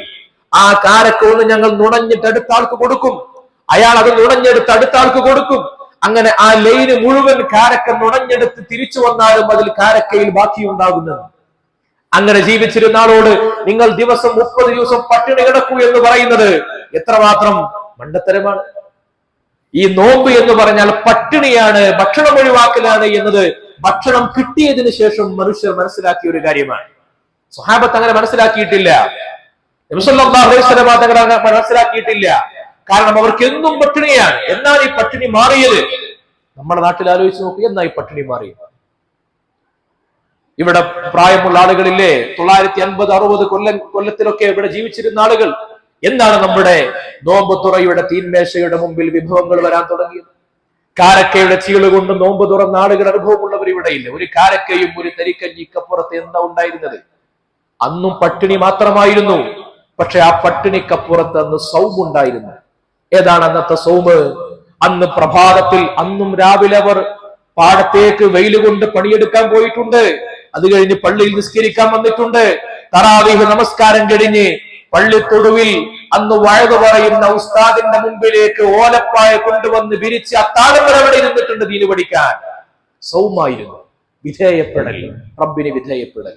ആ കാരക്ക ഒന്ന് ഞങ്ങൾ നുണഞ്ഞിട്ട് അടുത്ത ആൾക്ക് കൊടുക്കും, അയാൾ അത് നുണഞ്ഞെടുത്ത് അടുത്ത ആൾക്ക് കൊടുക്കും. അങ്ങനെ ആ ലൈന് മുഴുവൻ കാരക്ക നുണഞ്ഞെടുത്ത് തിരിച്ചു വന്നാലും അതിൽ കാരക്കയിൽ ബാക്കിയുണ്ടാകുന്നത്. അങ്ങനെ ജീവിച്ചിരുന്ന ആളോട് നിങ്ങൾ ദിവസം 30 ദിവസം പട്ടിണി കിടക്കൂ എന്ന് പറയുന്നത് എത്രമാത്രം മണ്ടത്തരമാണ്. ഈ നോമ്പ് എന്ന് പറഞ്ഞാൽ പട്ടിണിയാണ്, ഭക്ഷണം ഒഴിവാക്കലാണ് എന്നത് ഭക്ഷണം കിട്ടിയതിന് ശേഷം മനുഷ്യർ മനസ്സിലാക്കിയ ഒരു കാര്യമാണ്. സ്വഹാബത്ത് അങ്ങനെ മനസ്സിലാക്കിയിട്ടില്ല, നബി സല്ലല്ലാഹു അലൈഹി വസല്ലം തങ്ങൾ മനസ്സിലാക്കിയിട്ടില്ല. കാരണം അവർക്ക് എന്നും പട്ടിണിയാണ്. എന്നാൽ ഈ പട്ടിണി മാറിയത്? നമ്മുടെ നാട്ടിൽ ആലോചിച്ച് നോക്കുക, എന്നാ ഈ പട്ടിണി മാറിയത്? ഇവിടെ പ്രായമുള്ള ആളുകളില്ലേ, 950-60 കൊല്ലത്തിലൊക്കെ ഇവിടെ ജീവിച്ചിരുന്ന ആളുകൾ. എന്താണ് നമ്മുടെ നോമ്പ് തുറയുടെ തീന്മേശയുടെ മുമ്പിൽ വിഭവങ്ങൾ വരാൻ തുടങ്ങിയത്? കാരക്കയുടെ ചീള് കൊണ്ട് നോമ്പ് തുറന്ന ആളുകൾ അനുഭവമുള്ളവർ ഇവിടെ ഇല്ല. ഒരു കാരക്കയും ഒരു തരിക്കഞ്ഞിക്കപ്പുറത്ത് എന്താ ഉണ്ടായിരുന്നത്? അന്നും പട്ടിണി മാത്രമായിരുന്നു. പക്ഷെ ആ പട്ടിണിക്കപ്പുറത്ത് അന്ന് സൗമുണ്ടായിരുന്നു. ഏതാണ് അന്നത്തെ സൗമ്? അന്ന് പ്രഭാതത്തിൽ, അന്നും രാവിലെ അവർ പാടത്തേക്ക് വെയിൽ കൊണ്ട് പണിയെടുക്കാൻ പോയിട്ടുണ്ട്. അത് കഴിഞ്ഞ് പള്ളിയിൽ നിസ്കരിക്കാൻ വന്നിട്ടുണ്ട്. തറാവീഹ് നമസ്കാരം കഴിഞ്ഞ് പള്ളിത്തൊടുവിൽ അന്ന് വഴകു പറയുന്ന ഉസ്താദിന്റെ മുമ്പിലേക്ക് ഓലപ്പായ കൊണ്ടുവന്ന് വിരിച്ച് അത്താഴം വരെ അവിടെ ഇരുന്നിട്ടുണ്ട് ദീന് പഠിക്കാൻ. സൗമായിരുന്നു, വിധേയപ്പെടൽ, റബ്ബിന് വിധേയപ്പെടൽ.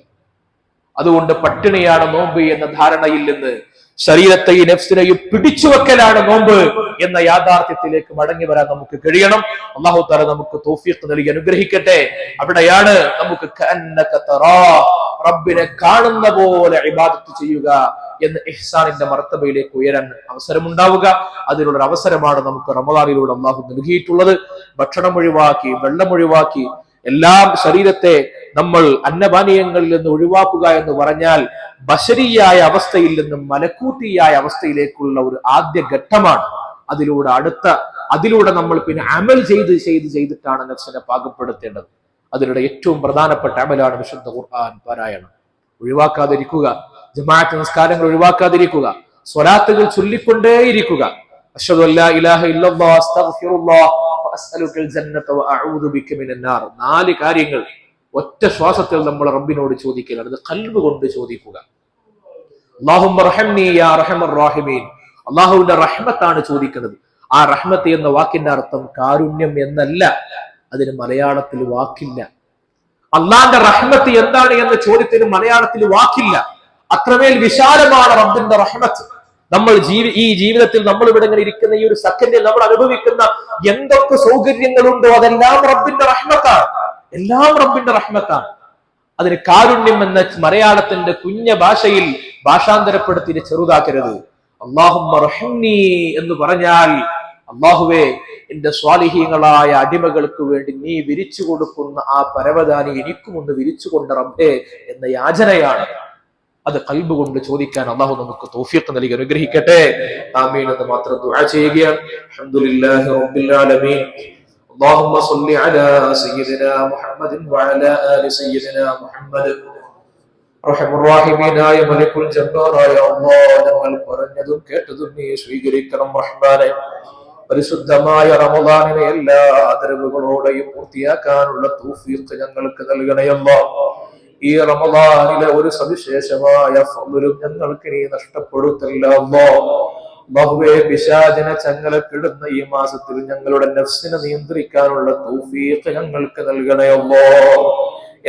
അതുകൊണ്ട് പട്ടിണിയാണ് നോമ്പ് എന്ന ധാരണയിൽ നിന്ന് ശരീരത്തെയും നഫ്സിനെയും പിടിച്ചു വെക്കലാണ് നോമ്പ് എന്ന യാഥാർത്ഥ്യത്തിലേക്ക് മടങ്ങി വരാൻ നമുക്ക് കഴിയണം. അല്ലാഹു തആല നമുക്ക് തൗഫീഖ് നൽകി അനുഗ്രഹിക്കട്ടെ. അവിടെയാണ് നമുക്ക് റബ്ബിനെ കാണുന്ന പോലെ ഇബാദത്ത് ചെയ്യുക എന്ന ഇഹ്സാനിന്റെ മർത്തബയിലേക്ക് ഉയരാൻ അവസരമുണ്ടാവുക. അതിനുള്ള അവസരമാണ് നമുക്ക് റമദാനിലൂടെ അല്ലാഹു നൽകിയിട്ടുള്ളത്. ഭക്ഷണം ഒഴിവാക്കി, വെള്ളം ഒഴിവാക്കി, എല്ലാം ശരീരത്തെ നമ്മൾ അന്നപാനീയങ്ങളിൽ നിന്ന് ഒഴിവാക്കുക എന്ന് പറഞ്ഞാൽ ബശരിയായ അവസ്ഥയിൽ നിന്നും മലക്കൂത്തിയായ അവസ്ഥയിലേക്കുള്ള ഒരു ആദ്യ ഘട്ടമാണ്. അതിലൂടെ നമ്മൾ പിന്നെ അമൽ ചെയ്തിട്ടാണ് നഫ്സിനെ പാകപ്പെടുത്തേണ്ടത്. അതിലൂടെ ഏറ്റവും പ്രധാനപ്പെട്ട അമലാണ് വിശുദ്ധ ഖുർആൻ പാരായണം. ഒഴിവാക്കാതിരിക്കുക, ജമാഅത്ത് നിസ്കാരങ്ങൾ ഒഴിവാക്കാതിരിക്കുക, സ്വലാത്തുകൾ ചൊല്ലിക്കൊണ്ടേയിരിക്കുക. അശ്ഹദു അല്ലാ ഇലാഹ ഇല്ലല്ലാഹ് അസ്തഗ്ഫിറുല്ലാഹ് വഅസ്അലുകൽ ജന്നത വഅഊദു ബിക മിനൻ നാർ. 4 കാര്യങ്ങൾ ഒറ്റ ശ്വാസത്തിൽ നമ്മൾ റബ്ബിനോട് ചോദിക്കലാണ്. അത് ഖൽബ് കൊണ്ട് ചോദിക്കുക. അല്ലാഹുമ്മ റഹംനി യാ അർഹമർ റഹീമീൻ. അല്ലാഹുവിന്റെ റഹ്മത്താണ് ചോദിക്കുന്നത്. ആ റഹ്മത്ത് എന്ന വാക്കിന്റെ അർത്ഥം കാരുണ്യം എന്നല്ല. അതിന് മലയാളത്തിൽ വാക്കില്ല. അള്ളാന്റെ റഹ്മത്ത് എന്താണ് എന്ന ചോദ്യത്തിന് മലയാളത്തിൽ വാക്കില്ല. അത്രമേൽ വിശാലമാണ് റബ്ബിന്റെ റഹ്മത്ത്. നമ്മൾ ഈ ജീവിതത്തിൽ നമ്മൾ ഇവിടെ ഇങ്ങനെ ഇരിക്കുന്ന ഈ ഒരു സെക്കൻഡിൽ നമ്മൾ അനുഭവിക്കുന്ന എന്തൊക്കെ സൗകര്യങ്ങളുണ്ടോ അതെല്ലാം റബ്ബിന്റെ റഹ്മത്താണ്. എല്ലാം റബ്ബിന്റെ റഹ്മത്താണ്. അതിന് കാരുണ്യം എന്ന മലയാളത്തിന്റെ കുഞ്ഞ ഭാഷയിൽ ഭാഷാന്തരപ്പെടുത്തി ചെറുതാക്കരുത്. അല്ലാഹുമ്മ റഹ്മനി എന്ന് പറഞ്ഞാൽ അല്ലാഹുവേ, എന്റെ സ്വാലിഹീങ്ങളായ അടിമകൾക്ക് വേണ്ടി നീ വിരിച്ചു കൊടുക്കുന്ന ആ പരവതാനി എനിക്കും ഒന്ന് വിരിച്ചു കൊണ്ട് റബ്ബേ എന്ന യാചനയാണ്. അത് ഖൽബ് കൊണ്ട് ചോദിക്കാൻ അല്ലാഹു നമുക്ക് തൗഫീഖ് നൽകി അനുഗ്രഹിക്കട്ടെ. ആമീൻ എന്ന് മാത്രം ദുആ ചെയ്യുകയാണ്. അൽഹംദുലില്ലാഹി റബ്ബിൽ ആലമീൻ. اللهم صل على سيدنا محمد وعلى آل سيدنا محمد. റഹ്മുർ-റഹീമീനായ മലിക്കുൽ ജബ്ബാറായ അല്ലാഹ്, ഞങ്ങൾ പറഞ്ഞതും കേട്ടതും നീ സ്വീകരിക്കണം റഹ്മാനേ. പരിശുദ്ധമായ റമദാനിനെ എല്ലാ ആദരവുകളോടെയും പൂർത്തിയാക്കാനുള്ള തൗഫീഖ് ഞങ്ങൾക്ക് നൽകണേ അല്ലാഹ്. ഈ റമദാനിലെ ഒരു സവിശേഷമായ ഫളലും ഞങ്ങൾക്ക് നീ നഷ്ടപ്പെടുത്തല്ല അല്ലാഹ്. അല്ലാഹുവേ, പിശാചിനെ ചങ്ങലക്കിടുന്ന ഈ മാസത്തിൽ ഞങ്ങളുടെ നഫ്സിനെ നിയന്ത്രിക്കാനുള്ള തൗഫീഖ് ഞങ്ങൾക്ക് നൽകണേ അല്ലാഹ്.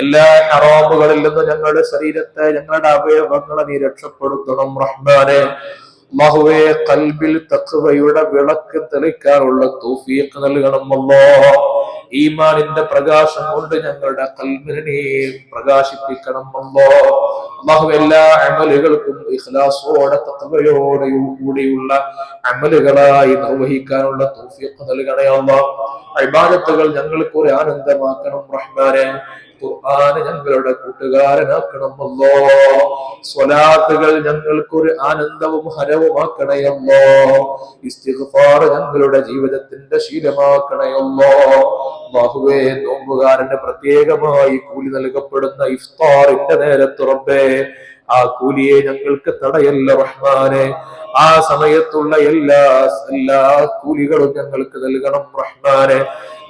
എല്ലാ ഹറാമുകളിൽ നിന്ന് ഞങ്ങളുടെ ശരീരത്തെ, ഞങ്ങളുടെ അവയവങ്ങളെ നീ രക്ഷപ്പെടുത്തണം റഹ്മാനേ. അല്ലാഹുവേ, ഖൽബിൽ തഖ്വയുടെ വിളക്ക് തെളിക്കാനുള്ള തൗഫീഖ് നൽകണം അല്ലാഹ്. ഈമാനിന്റെ പ്രകാശം കൊണ്ട് ഞങ്ങളുടെ ഖൽബിനെ പ്രകാശിപ്പിക്കണം അല്ലാഹ്. അല്ലാഹു എല്ലാ അമലുകൾക്കും ഇഖ്ലാസോടെ തഖ്വയോടെ കൂടിയുള്ള അമലുകളായി നിർവഹിക്കാനുള്ള തൗഫീഖ് നൽകണേ അല്ലാഹ്. ഇബാദത്തുകൾ ഞങ്ങൾക്ക് ഒരു ആനന്ദമാക്കണം റഹ്മാനെ. ഖുർആൻ ഞങ്ങളുടെ കൂട്ടുകാരനാക്കണം അല്ലാഹ്. സ്വലാത്തുകൾ ഞങ്ങൾക്ക് ഒരു ആനന്ദവും ഹരവുമാക്കണേ അല്ലാഹ്. ഇസ്തിഗ്ഫാർ ഞങ്ങളുടെ ജീവിതത്തിന്റെ ശീലമാക്കണേ അല്ലാഹ്. അല്ലാഹുവേ, നോമ്പുകാരന് പ്രത്യേകമായി കൂലി നൽകപ്പെടുന്ന ഇഫ്താറിന്റെ നേരത്ത് റബ്ബേ, ആ കൂലിയെ ഞങ്ങൾക്ക് തടയല്ല റഹ്മാനെ. ആ സമയത്തുള്ള എല്ലാ കൂലികളും ഞങ്ങൾക്ക് നൽകണം റഹ്മാനെ.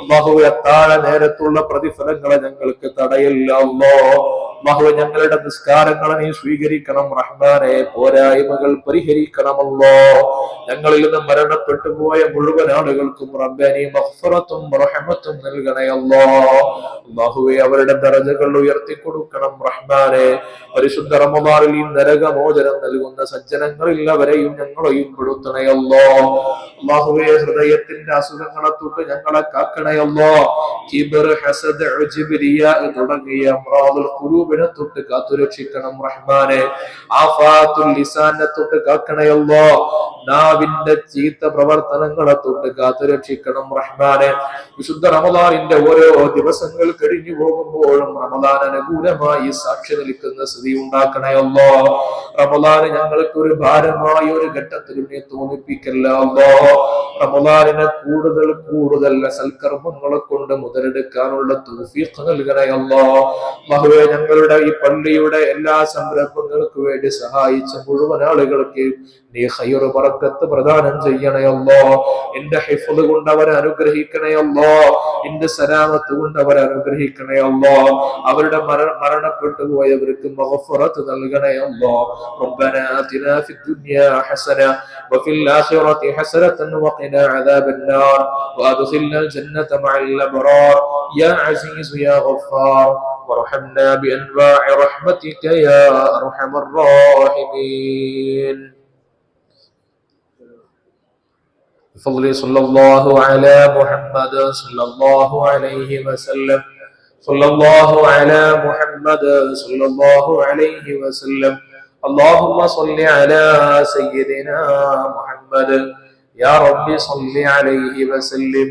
അല്ലാഹുവേ, അത്താഴ നേരത്തുള്ള പ്രതിഫലങ്ങളെ ഞങ്ങൾക്ക് തടയല്ല അല്ലാഹ്. അല്ലാഹുവേ, ഞങ്ങളുടെ നിസ്കാരങ്ങളെ നീ സ്വീകരിക്കണം റഹ്മാനെ. പോരായ്മകൾ പരിഹരിക്കണമല്ലോ. ഞങ്ങളിൽ നിന്ന് മരണപ്പെട്ടു പോയ മുഴുവൻ ആളുകൾക്കും റബ്ബേ നീ മഗ്ഫിറത്തും റഹ്മത്തും നൽകണേ അല്ലാഹ്. അല്ലാഹുവേ, അവരുടെ ദറജകൾ ഉയർത്തി കൊടുക്കണം റഹ്മാനെ. പരിശുദ്ധ റമദാനിൽ ഈ നരകമോചനം നൽകുന്ന സജ്ജനങ്ങളിൽ അവരെയും ഞങ്ങളെയും പെടുത്തണേ അല്ലാഹ്. അല്ലാഹുവേ, ഹൃദയത്തിന്റെ അസുഖങ്ങളെ തൊട്ട് ഞങ്ങളെ കാക്കണേ അല്ലാഹ്. കിബ്ർ, ഹസദ്, ഉജ്ബ്, റിയാ തുടങ്ങിയ അംറാദുൽ ഖുലൂബിനെ തൊട്ട് കാത്തുരക്ഷിക്കണം റഹ്മാനെ. ആഫാത്തുൽ ലിസാനെ തൊട്ട് കാക്കണേ അല്ലാഹ്. നാവിന്റെ ചീത്ത പ്രവർത്തനങ്ങളെ തൊട്ട് കാത്തുരക്ഷിക്കണം റഹ്മാനെ. വിശുദ്ധ റമദാനിന്റെ ഓരോ ദിവസങ്ങൾ കഴിഞ്ഞു പോകുമ്പോഴും റമദാൻ അനുകൂലമായി സാക്ഷി നിൽക്കുന്ന സ്ഥിതി ഉണ്ടാക്കണേ അല്ലാഹ്. റമദാന് ഞങ്ങൾക്ക് ഒരു ഭാരമായ ഒരു ഘട്ടത്തിലും നീ തോന്നിപ്പിക്കല്ല അല്ലാഹ്. റമദാനിനെ കൂടുതൽ സൽക്കർമ്മങ്ങളെ കൊണ്ട് മുതലെടുക്കാനുള്ള തൗഫീഖ് നൽകണേ അല്ലാഹ്. അല്ലാഹുവേ, ഞങ്ങളുടെ ഈ പള്ളിയുടെ എല്ലാ സംരംഭങ്ങൾക്ക് വേണ്ടി സഹായിച്ച മുഴുവൻ ആളുകൾക്ക് നീ ഖൈർ ബറക്കത്ത് പ്രദാനം ചെയ്യണേ അല്ലാഹ്. നിന്റെ ഹിഫ്ള് കൊണ്ട് അവരെ അനുഗ്രഹിക്കണേ അല്ലാഹ്. നിന്റെ സലാമത്ത് കൊണ്ട് അവരെ അനുഗ്രഹിക്കണേ അല്ലാഹ്. അവരുടെ മരണപ്പെട്ടു പോയവർക്ക് മഗ്ഫിറത്ത് നൽകണേ അല്ലാഹ്. റബ്ബനാ ആതിനാ ഫിദ്ദുനിയാ ഹസന വഫിൽ ആഖിറതി ഹസനതൻ വഖിനാ അദാബന്നാർ വഅദ്ഖിൽനൽ ജന്നത മഅൽ അബ്റാർ യാ അസീസ് യാ ഗഫാർ وارحمنا بأنواع رحمتك يا أرحم الراحمين. بفضل صلى الله على محمد صلى الله عليه وسلم صلى الله على محمد صلى الله عليه وسلم. اللهم صل على سيدنا محمد يا رب صل عليه وسلم.